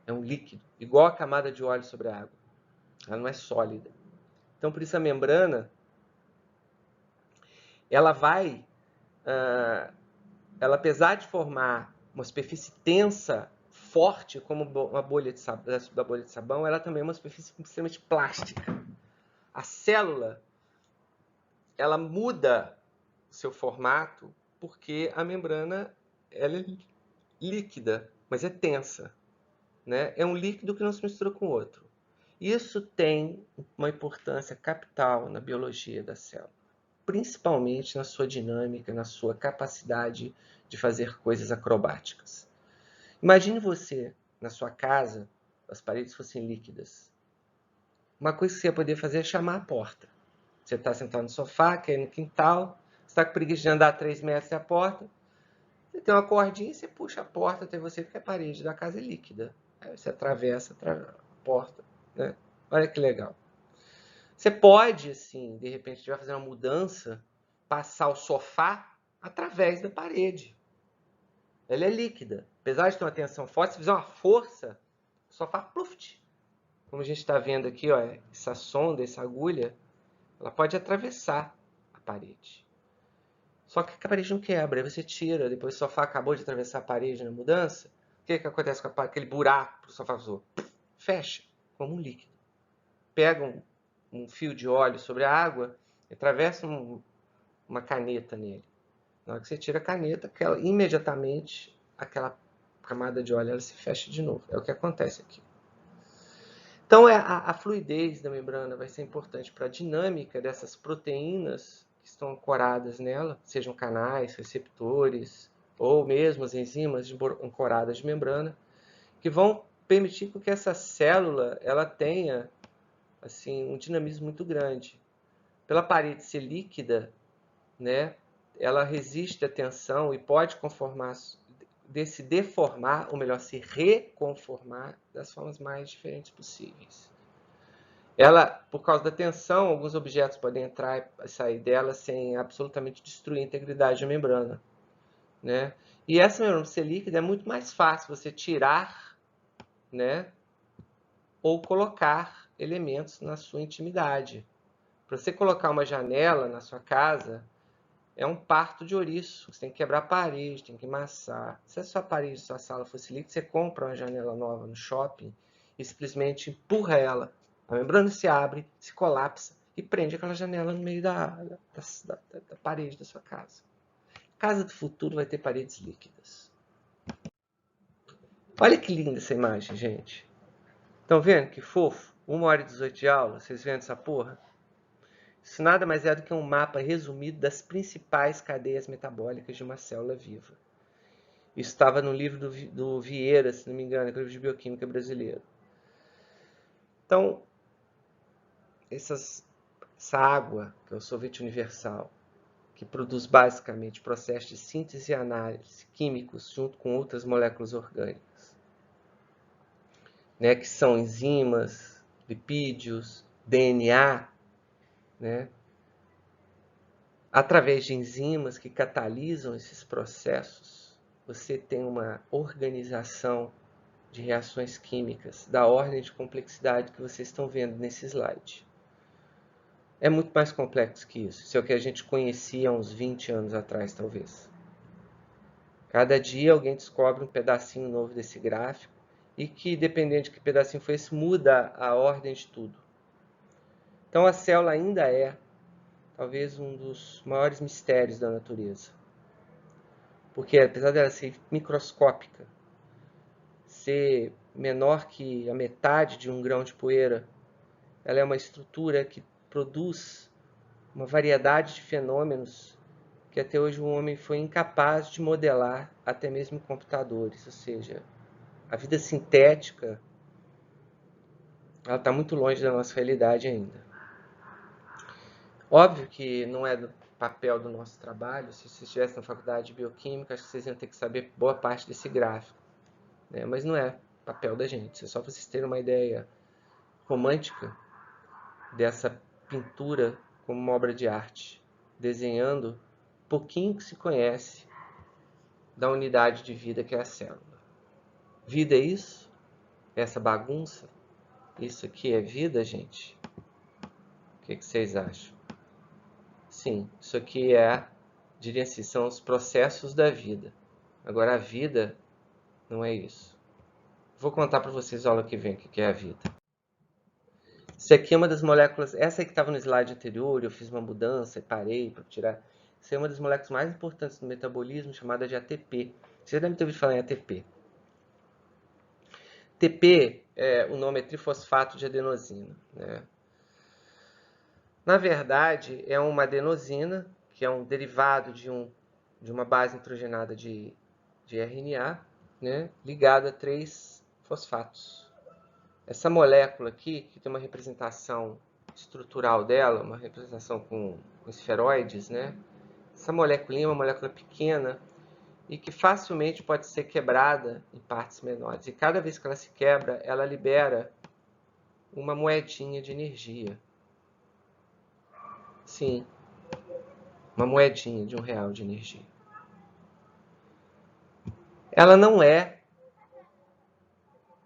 É um líquido, igual a camada de óleo sobre a água. Ela não é sólida. Então, por isso a membrana, ela vai, ela apesar de formar uma superfície tensa, forte, como uma bolha da bolha de sabão, ela também é uma superfície extremamente plástica. A célula, ela muda o seu formato porque a membrana ela é líquida, mas é tensa, né? É um líquido que não se mistura com outro. Isso tem uma importância capital na biologia da célula, principalmente na sua dinâmica, na sua capacidade de fazer coisas acrobáticas. Imagine você, na sua casa, as paredes fossem líquidas. Uma coisa que você ia poder fazer é chamar a porta. Você está sentado no sofá, quer ir no quintal, você está com preguiça de andar 3 metros até a porta, você tem uma cordinha e você puxa a porta até você, porque a parede da casa é líquida. Aí você atravessa a porta, né? Olha que legal. Você pode, assim, de repente, estiver fazendo uma mudança, passar o sofá através da parede. Ela é líquida. Apesar de ter uma tensão forte, se fizer uma força, o sofá pluft. Como a gente está vendo aqui, ó, essa sonda, essa agulha, ela pode atravessar a parede. Só que a parede não quebra, aí você tira, depois o sofá acabou de atravessar a parede na mudança, o que acontece com aquele buraco que o sofá usou? Fecha, como um líquido. Pega um fio de óleo sobre a água, atravessa uma caneta nele. Na hora que você tira a caneta, imediatamente aquela camada de óleo ela se fecha de novo. É o que acontece aqui. Então a fluidez da membrana vai ser importante para a dinâmica dessas proteínas que estão ancoradas nela, sejam canais, receptores ou mesmo as enzimas ancoradas de membrana, que vão permitir que essa célula ela tenha assim, um dinamismo muito grande. Pela parede ser líquida, né, ela resiste à tensão e pode se deformar, ou melhor, se reconformar das formas mais diferentes possíveis. Ela, por causa da tensão, alguns objetos podem entrar e sair dela sem absolutamente destruir a integridade da membrana, né? E essa membrana ser líquida é muito mais fácil você tirar, né, ou colocar elementos na sua intimidade. Para você colocar uma janela na sua casa, é um parto de ouriço. Você tem que quebrar a parede, tem que amassar. Se a sua parede, sua sala fosse líquida, você compra uma janela nova no shopping e simplesmente empurra ela. A membrana se abre, se colapsa e prende aquela janela no meio da parede da sua casa. A casa do futuro vai ter paredes líquidas. Olha que linda essa imagem, gente. Estão vendo que fofo? 1h18 de aula, vocês vendo essa porra? Isso nada mais é do que um mapa resumido das principais cadeias metabólicas de uma célula viva. Isso estava no livro do Vieira, se não me engano, que é o livro de bioquímica brasileiro. Então, essa água, que é o sorvete universal, que produz basicamente processos de síntese e análise químicos junto com outras moléculas orgânicas, né, que são enzimas, lipídios, DNA, né, através de enzimas que catalisam esses processos, você tem uma organização de reações químicas da ordem de complexidade que vocês estão vendo nesse slide. É muito mais complexo que isso. Isso é o que a gente conhecia há uns 20 anos atrás, talvez. Cada dia alguém descobre um pedacinho novo desse gráfico e que, dependendo de que pedacinho foi esse, muda a ordem de tudo. Então a célula ainda é talvez um dos maiores mistérios da natureza. Porque apesar dela ser microscópica, ser menor que a metade de um grão de poeira, ela é uma estrutura que produz uma variedade de fenômenos que até hoje o homem foi incapaz de modelar, até mesmo em computadores. Ou seja, a vida sintética ela está muito longe da nossa realidade ainda. Óbvio que não é do papel do nosso trabalho. Se vocês estivessem na faculdade de bioquímica, acho que vocês iam ter que saber boa parte desse gráfico, né? Mas não é papel da gente. É só vocês terem uma ideia romântica dessa pintura como uma obra de arte, desenhando pouquinho que se conhece da unidade de vida que é a célula. Vida é isso? Essa bagunça? Isso aqui é vida, gente? O que vocês acham? Sim, isso aqui diria assim, são os processos da vida. Agora, a vida não é isso. Vou contar para vocês a aula que vem o que é a vida. Isso aqui é uma das moléculas, essa aí que estava no slide anterior, eu fiz uma mudança e parei para tirar. Isso é uma das moléculas mais importantes do metabolismo, chamada de ATP. Você deve ter ouvido falar em ATP. ATP, o nome é trifosfato de adenosina, né? Na verdade, é uma adenosina, que é um derivado de uma base nitrogenada de RNA, né, ligada a 3 fosfatos. Essa molécula aqui, que tem uma representação estrutural dela, uma representação com esferoides, né? Essa molécula é uma molécula pequena e que facilmente pode ser quebrada em partes menores. E cada vez que ela se quebra, ela libera uma moedinha de energia. Sim, uma moedinha de R$1 de energia. Ela não é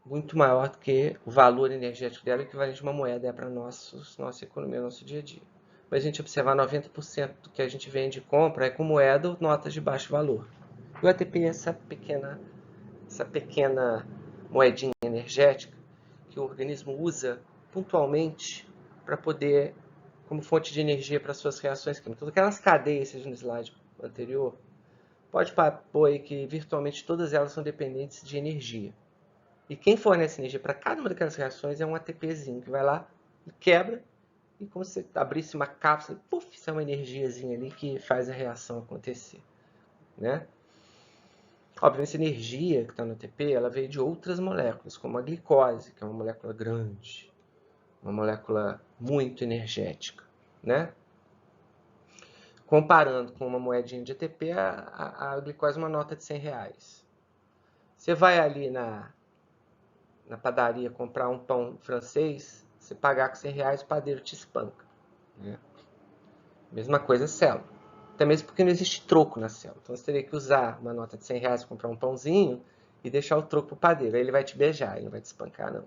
muito maior do que o valor energético dela, equivalente a uma moeda é para nossa economia, nosso dia a dia. Mas a gente observar 90% do que a gente vende e compra é com moeda ou notas de baixo valor. E o ATP é essa pequena moedinha energética que o organismo usa pontualmente para poder, como fonte de energia para suas reações químicas. Aquelas cadeias, seja no slide anterior, pode pôr aí que virtualmente todas elas são dependentes de energia. E quem fornece energia para cada uma daquelas reações é um ATPzinho, que vai lá e quebra, e como se você abrisse uma cápsula, puf, isso é uma energiazinha ali que faz a reação acontecer, né? Obviamente, essa energia que está no ATP, ela veio de outras moléculas, como a glicose, que é uma molécula grande, uma molécula muito energética, né? Comparando com uma moedinha de ATP, a glicose é uma nota de R$100. Você vai ali na padaria comprar um pão francês, você pagar com R$100, o padeiro te espanca, né? Mesma coisa a célula. Até mesmo porque não existe troco na célula. Então você teria que usar uma nota de R$100 para comprar um pãozinho e deixar o troco para o padeiro. Aí ele vai te beijar, ele não vai te espancar, não.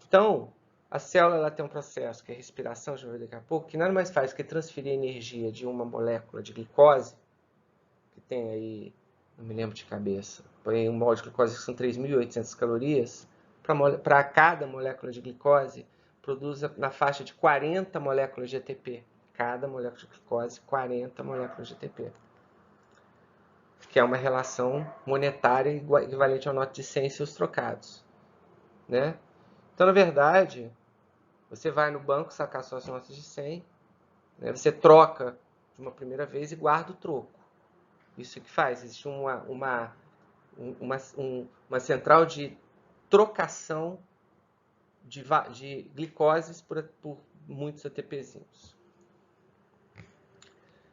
Então, a célula ela tem um processo que é a respiração, já vou ver daqui a pouco, que nada mais faz que transferir energia de uma molécula de glicose, que tem aí, não me lembro de cabeça, põe um mol de glicose que são 3.800 calorias, para cada molécula de glicose, produz na faixa de 40 moléculas de ATP. Cada molécula de glicose, 40 moléculas de ATP. Que é uma relação monetária equivalente a uma nota de 100 e seus trocados, né? Então, na verdade, você vai no banco sacar suas notas de 100, né? Você troca de uma primeira vez e guarda o troco. Isso que faz, existe uma central de trocação de glicoses por muitos ATPzinhos.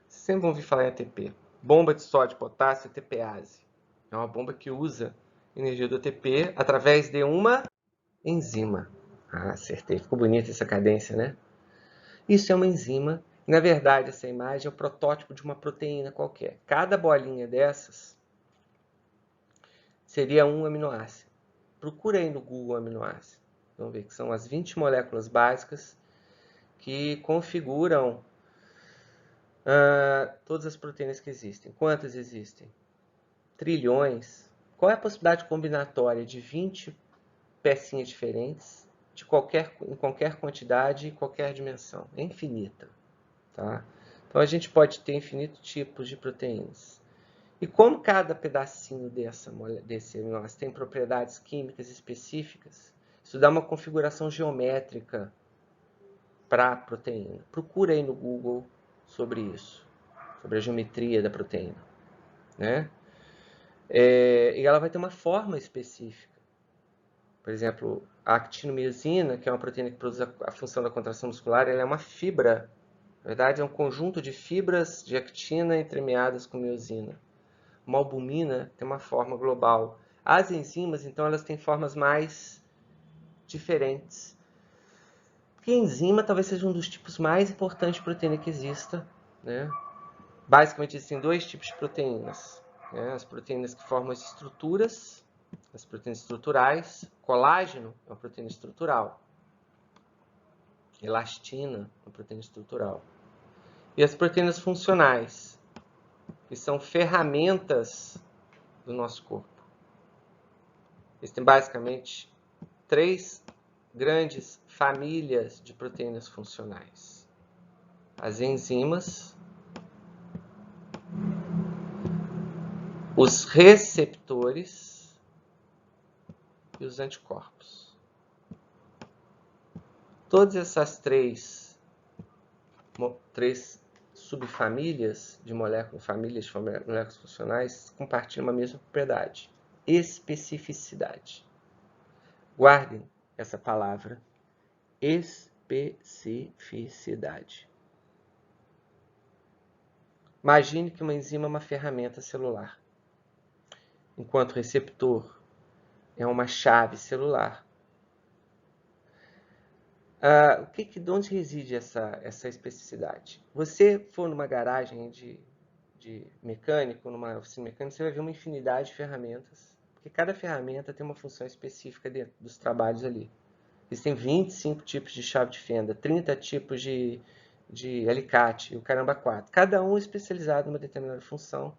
Vocês sempre vão ouvir falar em ATP. Bomba de sódio, potássio, ATPase. É uma bomba que usa energia do ATP através de uma enzima. Ah, acertei. Ficou bonita essa cadência, né? Isso é uma enzima. Na verdade, essa imagem é o protótipo de uma proteína qualquer. Cada bolinha dessas seria um aminoácido. Procura aí no Google aminoácido. Vamos ver que são as 20 moléculas básicas que configuram todas as proteínas que existem. Quantas existem? Trilhões. Qual é a possibilidade combinatória de 20 pecinhas diferentes em qualquer quantidade e qualquer dimensão? É infinita. Tá? Então a gente pode ter infinitos tipos de proteínas. E como cada pedacinho desse aminoácido tem propriedades químicas específicas, isso dá uma configuração geométrica para a proteína. Procura aí no Google sobre isso, sobre a geometria da proteína, né? E ela vai ter uma forma específica. Por exemplo, a actinomiosina, que é uma proteína que produz a função da contração muscular, ela é uma fibra. Na verdade, é um conjunto de fibras de actina entremeadas com miosina. Uma albumina tem uma forma global. As enzimas, então, elas têm formas mais diferentes. Porque a enzima talvez seja um dos tipos mais importantes de proteína que exista, né? Basicamente, existem dois tipos de proteínas, né? As proteínas que formam as estruturas, as proteínas estruturais. Colágeno é uma proteína estrutural. Elastina é uma proteína estrutural. E as proteínas funcionais, que são ferramentas do nosso corpo. Existem basicamente três grandes famílias de proteínas funcionais: as enzimas, os receptores e os anticorpos. Todas essas três subfamílias de moléculas, famílias de moléculas funcionais, compartilham uma mesma propriedade: especificidade. Guardem essa palavra, especificidade. Imagine que uma enzima é uma ferramenta celular, enquanto o receptor é uma chave celular. De onde reside essa especificidade? Você for numa garagem de mecânico, numa oficina mecânica, você vai ver uma infinidade de ferramentas, porque cada ferramenta tem uma função específica dentro dos trabalhos ali. Existem 25 tipos de chave de fenda, 30 tipos de alicate, e o caramba 4. Cada um especializado numa determinada função,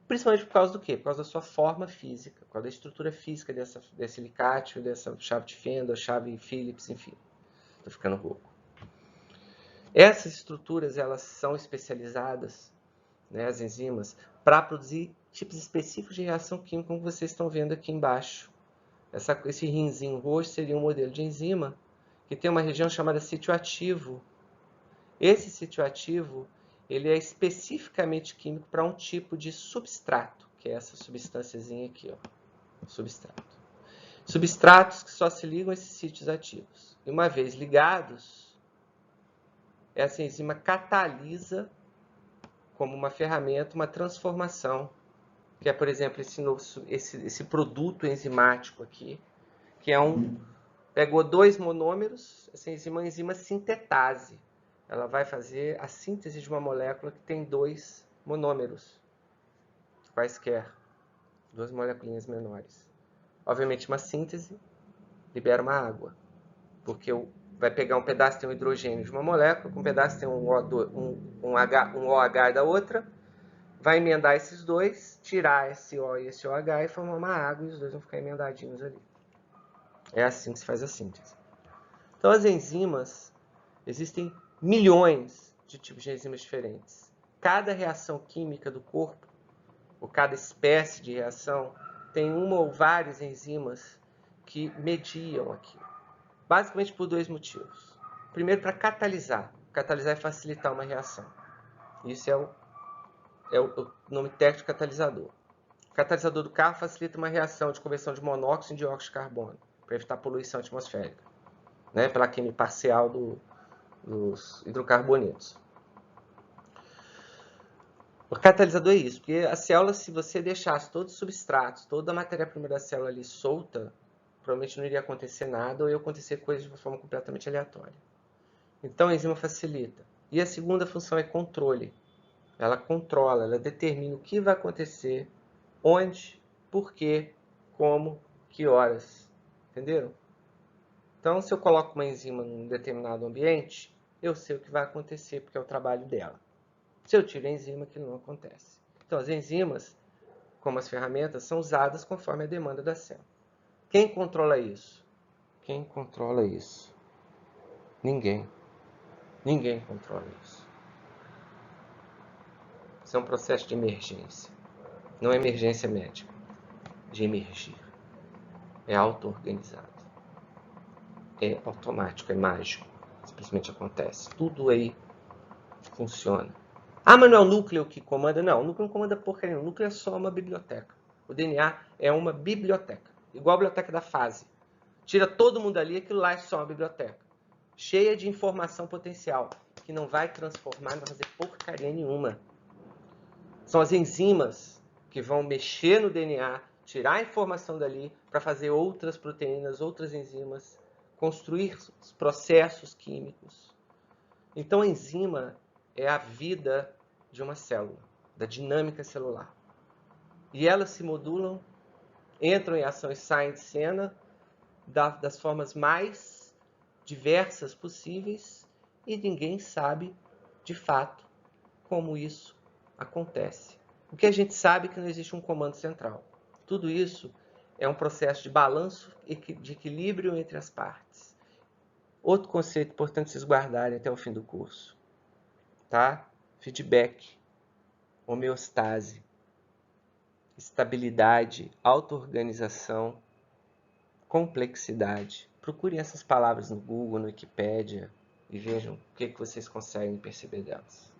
principalmente por causa do quê? Por causa da sua forma física, por causa da estrutura física desse alicate, ou dessa chave de fenda, ou chave Phillips, enfim. Estou ficando rouco. Essas estruturas, elas são especializadas, né, as enzimas, para produzir tipos específicos de reação química, como vocês estão vendo aqui embaixo. Esse rinzinho roxo seria um modelo de enzima que tem uma região chamada sítio ativo. Esse sítio ativo, ele é especificamente químico para um tipo de substrato, que é essa substânciazinha aqui, ó, substrato. Substratos que só se ligam a esses sítios ativos. E uma vez ligados, essa enzima catalisa, como uma ferramenta, uma transformação, que é, por exemplo, esse produto enzimático aqui, que é pegou 2 monômeros, essa enzima é uma enzima sintetase. Ela vai fazer a síntese de uma molécula que tem 2 monômeros, quaisquer, 2 moléculas menores. Obviamente, uma síntese libera uma água, porque vai pegar um pedaço que tem um hidrogênio de uma molécula, com um pedaço que tem um OH da outra, vai emendar esses dois, tirar esse O e esse OH e formar uma água, e os dois vão ficar emendadinhos ali. É assim que se faz a síntese. Então, as enzimas, existem milhões de tipos de enzimas diferentes. Cada reação química do corpo, ou cada espécie de reação, tem uma ou várias enzimas que mediam aquilo. Basicamente por 2 motivos. Primeiro, para catalisar. Catalisar é facilitar uma reação. Isso é o nome técnico de catalisador. O catalisador do carro facilita uma reação de conversão de monóxido em dióxido de carbono, para evitar poluição atmosférica, né, pela química parcial dos hidrocarbonetos. O catalisador é isso, porque a célula, se você deixasse todos os substratos, toda a matéria-prima da célula ali solta, provavelmente não iria acontecer nada ou ia acontecer coisas de uma forma completamente aleatória. Então a enzima facilita. E a segunda função é controle. Ela controla, ela determina o que vai acontecer, onde, por quê, como, que horas. Entenderam? Então, se eu coloco uma enzima num determinado ambiente, eu sei o que vai acontecer, porque é o trabalho dela. Se eu tiro a enzima, aquilo não acontece. Então, as enzimas, como as ferramentas, são usadas conforme a demanda da célula. Quem controla isso? Quem controla isso? Ninguém. Ninguém controla isso. Isso é um processo de emergência. Não é emergência médica, de emergir. É auto-organizado. É automático, é mágico. Simplesmente acontece. Tudo aí funciona. Ah, mas não é o núcleo que comanda? Não, o núcleo não comanda porcaria nenhuma. O núcleo é só uma biblioteca. O DNA é uma biblioteca. Igual a biblioteca da fase. Tira todo mundo ali, aquilo lá é só uma biblioteca. Cheia de informação potencial, que não vai transformar, não vai fazer porcaria nenhuma. São as enzimas que vão mexer no DNA, tirar a informação dali para fazer outras proteínas, outras enzimas, construir processos químicos. Então, a enzima é a vida de uma célula, da dinâmica celular. E elas se modulam, entram em ação e saem de cena das formas mais diversas possíveis e ninguém sabe, de fato, como isso acontece. O que a gente sabe é que não existe um comando central. Tudo isso é um processo de balanço e de equilíbrio entre as partes. Outro conceito importante vocês guardarem até o fim do curso, tá? Feedback, homeostase, estabilidade, auto-organização, complexidade. Procurem essas palavras no Google, no Wikipédia e vejam o que vocês conseguem perceber delas.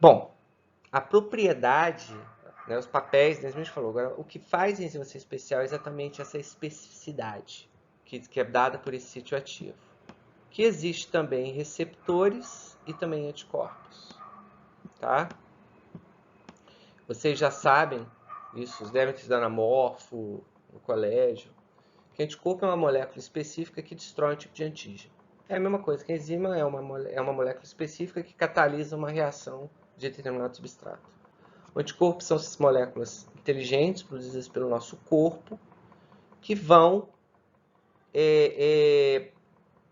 Bom, a propriedade, né, os papéis, né, a gente falou, agora o que faz a enzima ser especial é exatamente essa especificidade que é dada por esse sítio ativo. Que existe também receptores e também anticorpos, tá? Vocês já sabem isso, vocês devem ter estudado na morfo, no colégio, que anticorpo é uma molécula específica que destrói um tipo de antígeno. É a mesma coisa que a enzima é uma molécula específica que catalisa uma reação de determinado substrato. Anticorpos são essas moléculas inteligentes produzidas pelo nosso corpo que vão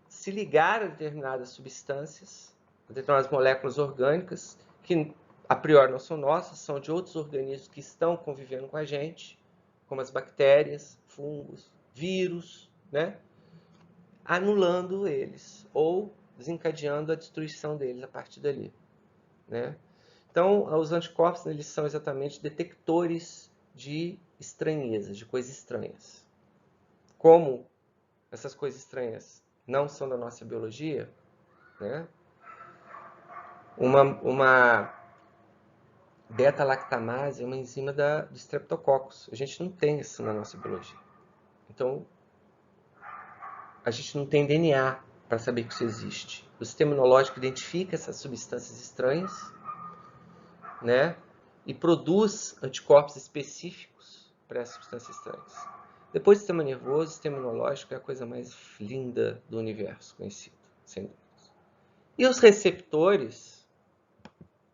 se ligar a determinadas substâncias, a determinadas moléculas orgânicas que a priori não são nossas, são de outros organismos que estão convivendo com a gente, como as bactérias, fungos, vírus, né? Anulando eles ou desencadeando a destruição deles a partir dali, né? Então, os anticorpos eles são exatamente detectores de estranhezas, de coisas estranhas. Como essas coisas estranhas não são da nossa biologia, né? Uma beta-lactamase é uma enzima do Streptococcus. A gente não tem isso na nossa biologia. Então, a gente não tem DNA para saber que isso existe. O sistema imunológico identifica essas substâncias estranhas, né? E produz anticorpos específicos para essas substâncias estranhas. Depois do sistema nervoso, o sistema imunológico é a coisa mais linda do universo conhecido, sem dúvidas. E os receptores,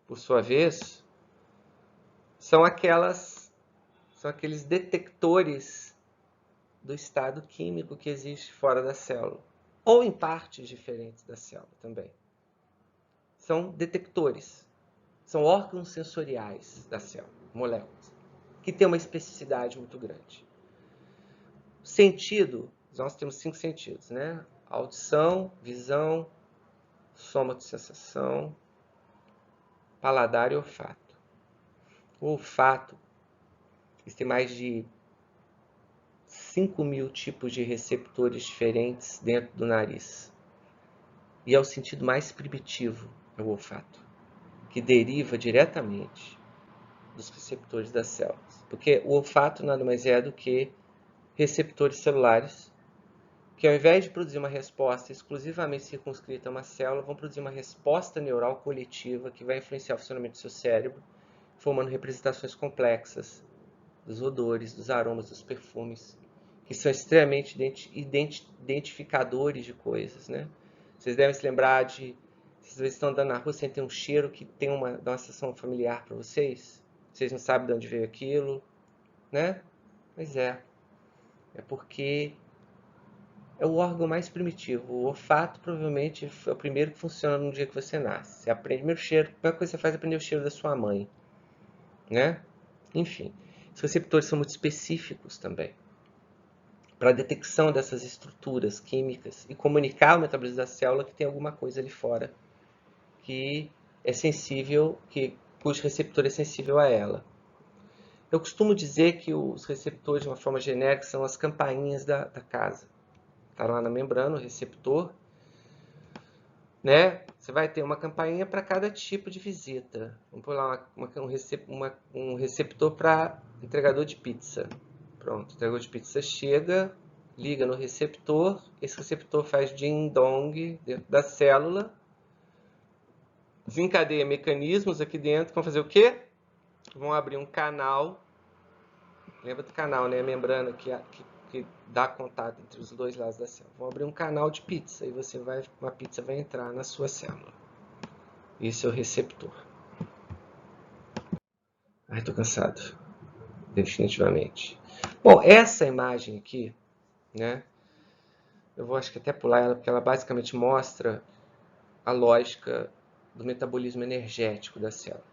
por sua vez, são aqueles detectores do estado químico que existe fora da célula, ou em partes diferentes da célula também. São detectores, são órgãos sensoriais da célula, moléculas, que têm uma especificidade muito grande. Sentido, nós temos 5 sentidos, né? Audição, visão, soma de sensação, paladar e olfato. O olfato, existem mais de 5.000 tipos de receptores diferentes dentro do nariz. E é o sentido mais primitivo, é o olfato, que deriva diretamente dos receptores das células. Porque o olfato nada mais é do que receptores celulares que, ao invés de produzir uma resposta exclusivamente circunscrita a uma célula, vão produzir uma resposta neural coletiva que vai influenciar o funcionamento do seu cérebro, formando representações complexas dos odores, dos aromas, dos perfumes, que são extremamente identificadores de coisas, né? Vocês devem se lembrar de, vocês estão andando na rua, sentem um cheiro que tem uma sensação familiar para vocês? Vocês não sabem de onde veio aquilo, né? Pois é porque é o órgão mais primitivo. O olfato provavelmente é o primeiro que funciona no dia que você nasce. Você aprende o primeiro cheiro, a primeira coisa que você faz é aprender o cheiro da sua mãe, né? Enfim, os receptores são muito específicos também para a detecção dessas estruturas químicas e comunicar ao metabolismo da célula que tem alguma coisa ali fora que é sensível, cujo receptor é sensível a ela. Eu costumo dizer que os receptores, de uma forma genérica, são as campainhas da casa. Está lá na membrana, o receptor, né? Você vai ter uma campainha para cada tipo de visita. Vamos pôr lá um receptor para entregador de pizza. Pronto, o entregador de pizza chega, liga no receptor, esse receptor faz ding-dong dentro da célula, desencadeia mecanismos aqui dentro que vão fazer o quê? Vão abrir um canal, lembra do canal, né? A membrana que dá contato entre os dois lados da célula. Vão abrir um canal de pizza e uma pizza vai entrar na sua célula. Esse é o receptor. Ai, tô cansado. Definitivamente. Bom, essa imagem aqui, né? Eu vou acho que até pular ela, porque ela basicamente mostra a lógica do metabolismo energético da célula.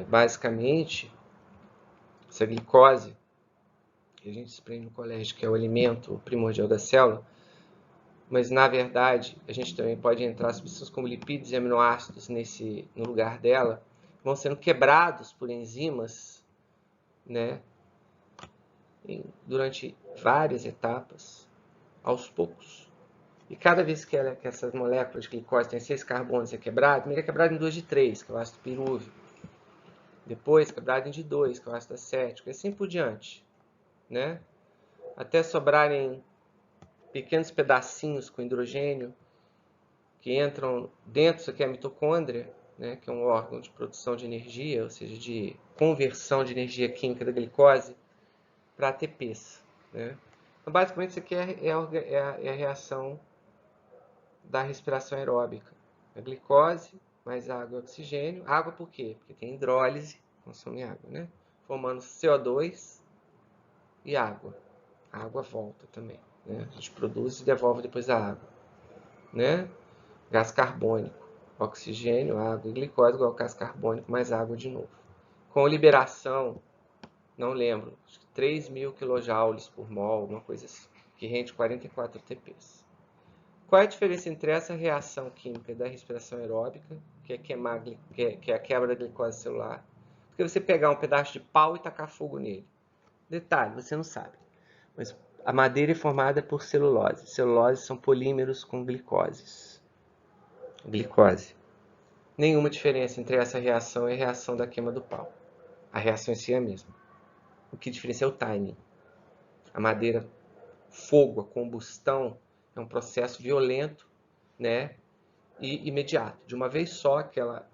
Basicamente, essa glicose que a gente aprende no colégio, que é o alimento primordial da célula, mas na verdade a gente também pode entrar substâncias como lipídios e aminoácidos no lugar dela, vão sendo quebrados por enzimas, né, durante várias etapas, aos poucos. E cada vez que essas moléculas de glicose têm 6 carbonos é quebrado, primeiro é quebrado em 2 de 3, que é o ácido pirúvico. Depois quebrado em de 2, que é o ácido acético, e assim por diante, né? Até sobrarem pequenos pedacinhos com hidrogênio que entram dentro, isso aqui é a mitocôndria, né, que é um órgão de produção de energia, ou seja, de conversão de energia química da glicose para ATPs. Né? Então, basicamente, isso aqui é a reação da respiração aeróbica. A glicose mais água e oxigênio. Água por quê? Porque tem hidrólise, consome água, né? Formando CO2 e água. A água volta também. Né? A gente produz e devolve depois a água. Né? Gás carbônico, oxigênio, água e glicose igual gás carbônico mais água de novo. Com liberação, não lembro, acho que 3.000 kJ por mol, uma coisa assim, que rende 44 ATPs. Qual é a diferença entre essa reação química da respiração aeróbica, que é a quebra da glicose celular, do que você pegar um pedaço de pau e tacar fogo nele? Detalhe, você não sabe. Mas a madeira é formada por celulose. Celulose são polímeros com glicose. Nenhuma diferença entre essa reação e a reação da queima do pau. A reação em si é a mesma. O que diferencia é o timing. A madeira, fogo, a combustão, é um processo violento, né, e imediato. De uma vez só, aquela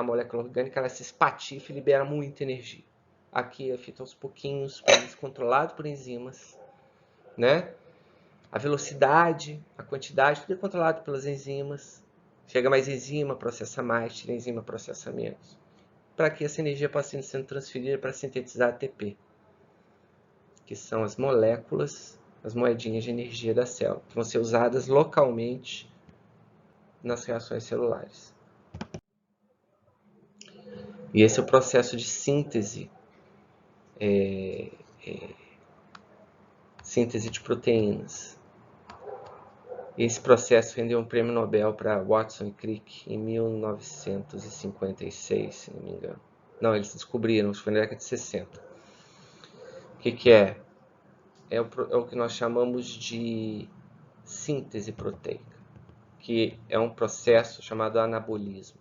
molécula orgânica ela se espatifa e libera muita energia. Aqui é feito aos pouquinhos, controlado por enzimas, né? A velocidade, a quantidade, tudo é controlado pelas enzimas. Chega mais enzima, processa mais, tira enzima, processa menos. Para que essa energia possa sendo transferida para sintetizar ATP, que são as moléculas, as moedinhas de energia da célula, que vão ser usadas localmente nas reações celulares. E esse é o processo de síntese, síntese de proteínas. Esse processo rendeu um prêmio Nobel para Watson e Crick em 1956, se não me engano. Não, eles descobriram, foi na década de 60. O que é? É o que nós chamamos de síntese proteica, que é um processo chamado anabolismo.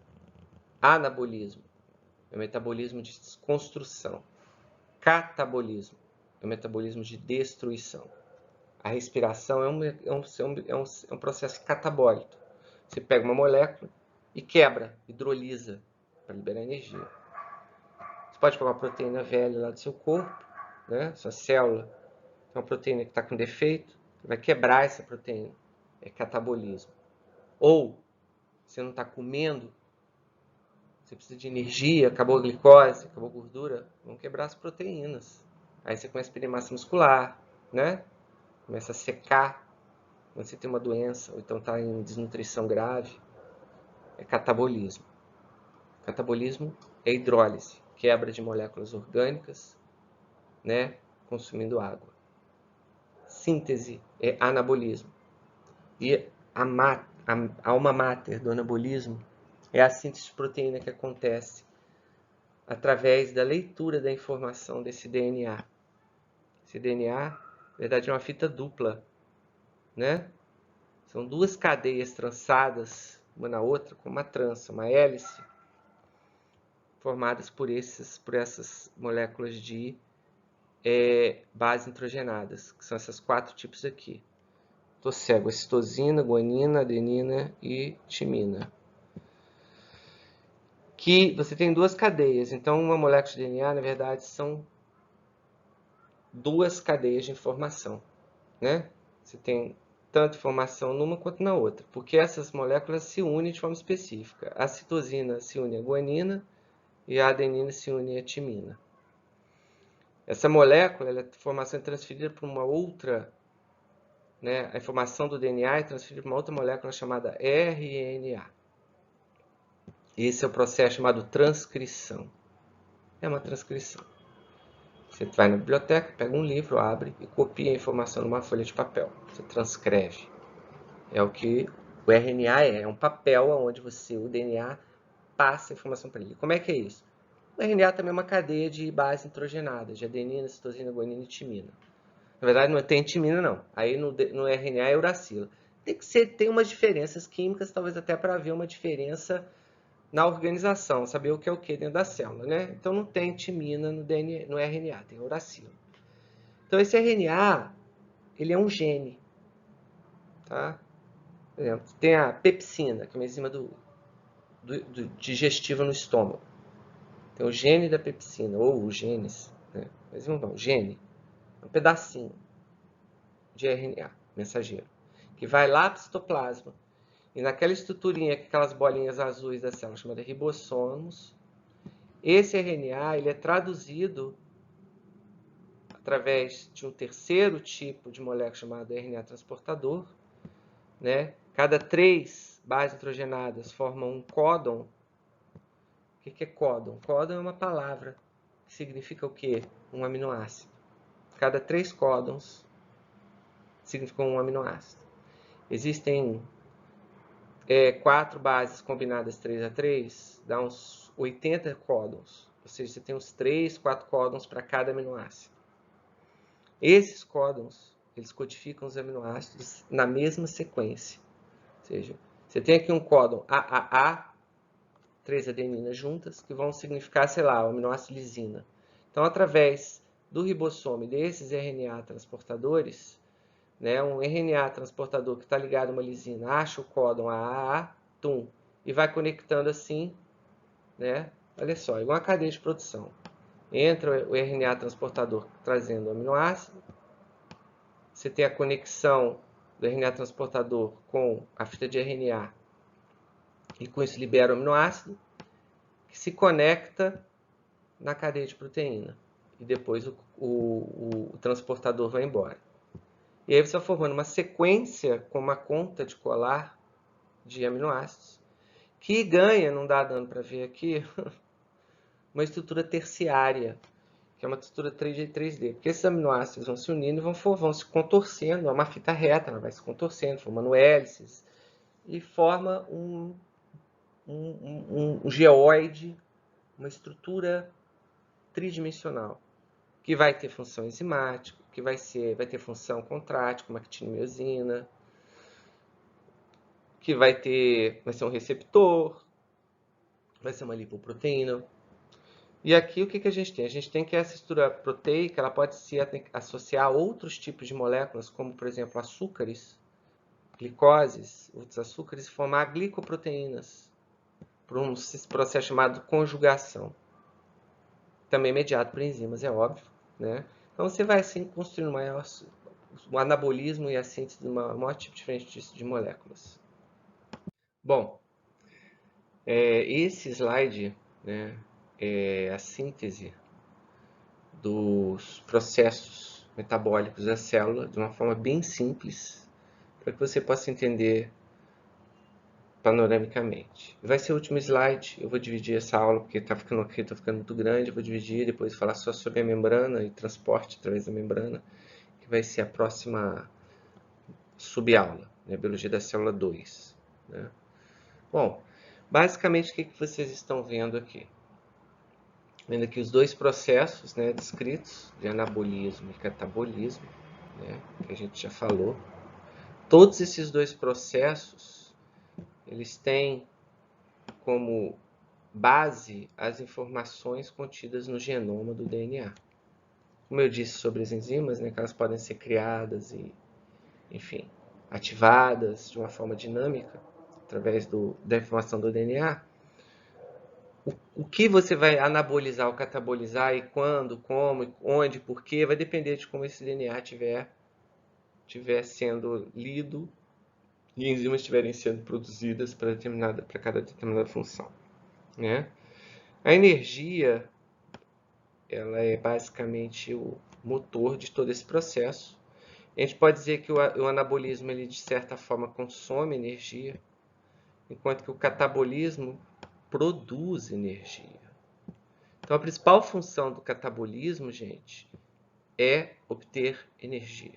Anabolismo é o metabolismo de desconstrução. Catabolismo é o metabolismo de destruição. A respiração é um processo catabólico. Você pega uma molécula e quebra, hidrolisa, para liberar energia. Você pode pegar uma proteína velha lá do seu corpo, né? Sua célula tem uma proteína que está com defeito, você vai quebrar essa proteína. É catabolismo. Ou você não está comendo, você precisa de energia, acabou a glicose, acabou a gordura, vão quebrar as proteínas. Aí você começa a perder massa muscular, né? Começa a secar, quando você tem uma doença, ou então está em desnutrição grave, é catabolismo. Catabolismo é hidrólise, quebra de moléculas orgânicas, né, consumindo água. Síntese é anabolismo. E a alma mater do anabolismo é a síntese de proteína que acontece através da leitura da informação desse DNA. Esse DNA, na verdade, é uma fita dupla, né? São duas cadeias trançadas uma na outra com uma trança, uma hélice, formadas por essas moléculas de bases nitrogenadas, que são esses 4 tipos aqui. Tô cego, citosina, guanina, adenina e timina. Que você tem duas cadeias, então uma molécula de DNA, na verdade, são duas cadeias de informação, né? Você tem tanto informação numa quanto na outra, porque essas moléculas se unem de forma específica. A citosina se une à guanina e a adenina se une à timina. Essa molécula, a informação é transferida para uma outra, né? A informação do DNA é transferida para uma outra molécula chamada RNA. Esse é o processo chamado transcrição. É uma transcrição. Você vai na biblioteca, pega um livro, abre e copia a informação numa folha de papel. Você transcreve. É o que o RNA é um papel onde o DNA passa a informação para ele. Como é que é isso? O RNA também é uma cadeia de bases nitrogenadas, de adenina, citosina, guanina e timina. Na verdade, não tem timina, não. Aí no RNA é uracila. Tem umas diferenças químicas, talvez até para haver uma diferença na organização, saber o que é o que dentro da célula, né? Então não tem timina no RNA, tem uracila. Então esse RNA, ele é um gene, tá? Por exemplo, tem a pepsina, que é uma enzima digestiva no estômago. Tem o gene da pepsina, ou os genes, né? Mas não, gene, um pedacinho de RNA, mensageiro, que vai lá para o citoplasma. E naquela estruturinha, aquelas bolinhas azuis da célula, chamada ribossomos, esse RNA ele é traduzido através de um terceiro tipo de molécula chamado RNA transportador, né? Cada 3 bases nitrogenadas formam um códon. O que é códon? Códon é uma palavra que significa o quê? Um aminoácido. Cada 3 códons significam um aminoácido. Existem 4 bases combinadas 3 a 3, dá uns 80 códons. Ou seja, você tem uns 3, 4 códons para cada aminoácido. Esses códons, eles codificam os aminoácidos na mesma sequência. Ou seja, você tem aqui um códon AAA, 3 adeninas juntas, que vão significar, sei lá, o aminoácido lisina. Então, através do ribossome desses RNA transportadores, né, um RNA transportador que está ligado a uma lisina acha o códon AAA, e vai conectando assim, né? Olha só, igual uma cadeia de produção. Entra o RNA transportador trazendo o aminoácido, você tem a conexão do RNA transportador com a fita de RNA, e com isso libera o aminoácido, que se conecta na cadeia de proteína. E depois o transportador vai embora. E aí você vai formando uma sequência com uma conta de colar de aminoácidos, que ganha, não dá dano para ver aqui, uma estrutura terciária, que é uma estrutura 3D. Porque esses aminoácidos vão se unindo e vão se contorcendo, é uma fita reta, ela vai se contorcendo, formando hélices, e forma um geoide, uma estrutura tridimensional, que vai ter função enzimática, que vai ter função contrátil, como a actinimiosina, que vai ser um receptor, vai ser uma lipoproteína. E aqui o que a gente tem? A gente tem que essa estrutura proteica ela pode se associar a outros tipos de moléculas, como por exemplo açúcares, glicoses, outros açúcares, e formar glicoproteínas, por um processo chamado conjugação. Também mediado por enzimas, é óbvio, né? Então você vai assim construindo o anabolismo e a síntese de um maior tipo diferente de moléculas. Bom, esse slide, né, é a síntese dos processos metabólicos da célula de uma forma bem simples, para que você possa entender panoramicamente. Vai ser o último slide, eu vou dividir essa aula porque está ficando muito grande, eu vou dividir, depois falar só sobre a membrana e transporte através da membrana, que vai ser a próxima subaula, né? Biologia da célula 2. Né? Bom, basicamente o que vocês estão vendo aqui? Vendo aqui os dois processos, né, descritos, de anabolismo e catabolismo, né, que a gente já falou. Todos esses dois processos, eles têm como base as informações contidas no genoma do DNA. Como eu disse sobre as enzimas, né, que elas podem ser criadas e, enfim, ativadas de uma forma dinâmica através da informação do DNA. O que você vai anabolizar ou catabolizar e quando, como, onde, por quê, vai depender de como esse DNA estiver sendo lido e enzimas estiverem sendo produzidas para cada determinada função. Né? A energia ela é basicamente o motor de todo esse processo. A gente pode dizer que o anabolismo ele de certa forma consome energia, enquanto que o catabolismo produz energia. Então, a principal função do catabolismo, gente, é obter energia.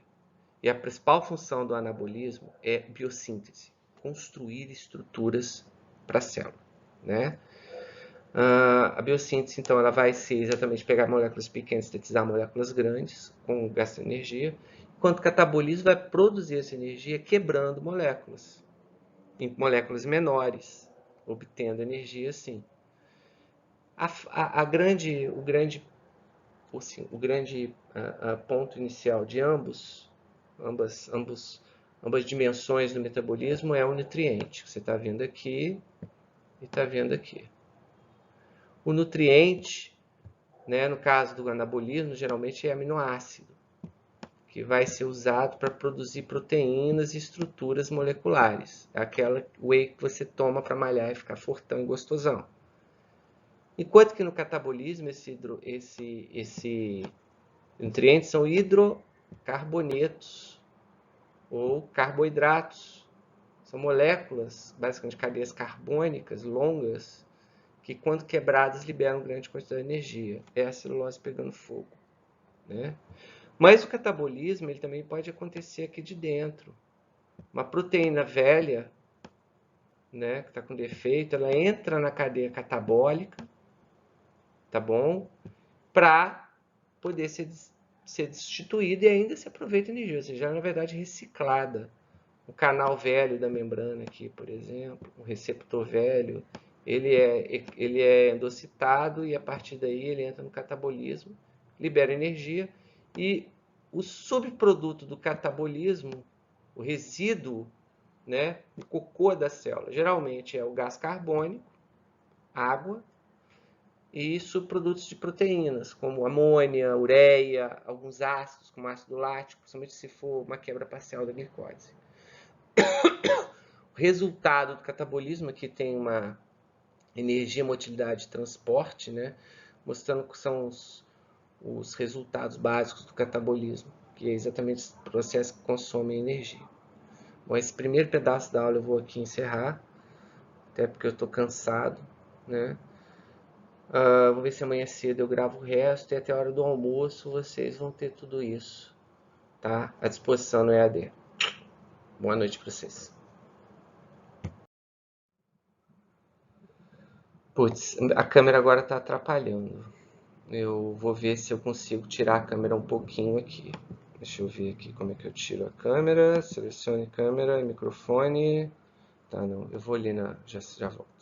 E a principal função do anabolismo é biossíntese, construir estruturas para a célula, né? A biossíntese, então, ela vai ser exatamente pegar moléculas pequenas, sintetizar moléculas grandes, com gasto de energia, enquanto o catabolismo vai produzir essa energia quebrando moléculas, em moléculas menores, obtendo energia assim. O grande ponto inicial de ambas dimensões do metabolismo é o nutriente, que você está vendo aqui e está vendo aqui. O nutriente, né, no caso do anabolismo, geralmente é aminoácido, que vai ser usado para produzir proteínas e estruturas moleculares. É aquela whey que você toma para malhar e ficar fortão e gostosão. Enquanto que no catabolismo, esse nutrientes são hidrocarbonetos ou carboidratos. São moléculas, basicamente cadeias carbônicas longas, que quando quebradas liberam grande quantidade de energia. É a celulose pegando fogo, né? Mas o catabolismo ele também pode acontecer aqui de dentro. Uma proteína velha, né, que está com defeito, ela entra na cadeia catabólica, tá bom? Para poder ser destituída e ainda se aproveita energia, ou seja, na verdade reciclada. O canal velho da membrana aqui, por exemplo, o receptor velho, ele é endocitado e a partir daí ele entra no catabolismo, libera energia e o subproduto do catabolismo, o resíduo, né, o cocô da célula, geralmente é o gás carbônico, água, e subprodutos de proteínas, como amônia, ureia, alguns ácidos, como ácido lático, principalmente se for uma quebra parcial da glicose. O resultado do catabolismo aqui tem uma energia, motilidade e transporte, né? Mostrando que são os resultados básicos do catabolismo, que é exatamente esse processo que consome energia. Bom, esse primeiro pedaço da aula eu vou aqui encerrar, até porque eu estou cansado, né? Vou ver se amanhã cedo eu gravo o resto e até a hora do almoço vocês vão ter tudo isso, tá? À disposição no EAD. Boa noite para vocês. Putz, a câmera agora está atrapalhando. Eu vou ver se eu consigo tirar a câmera um pouquinho aqui. Deixa eu ver aqui como é que eu tiro a câmera. Selecione câmera, microfone. Tá, não. Eu vou ali já volto.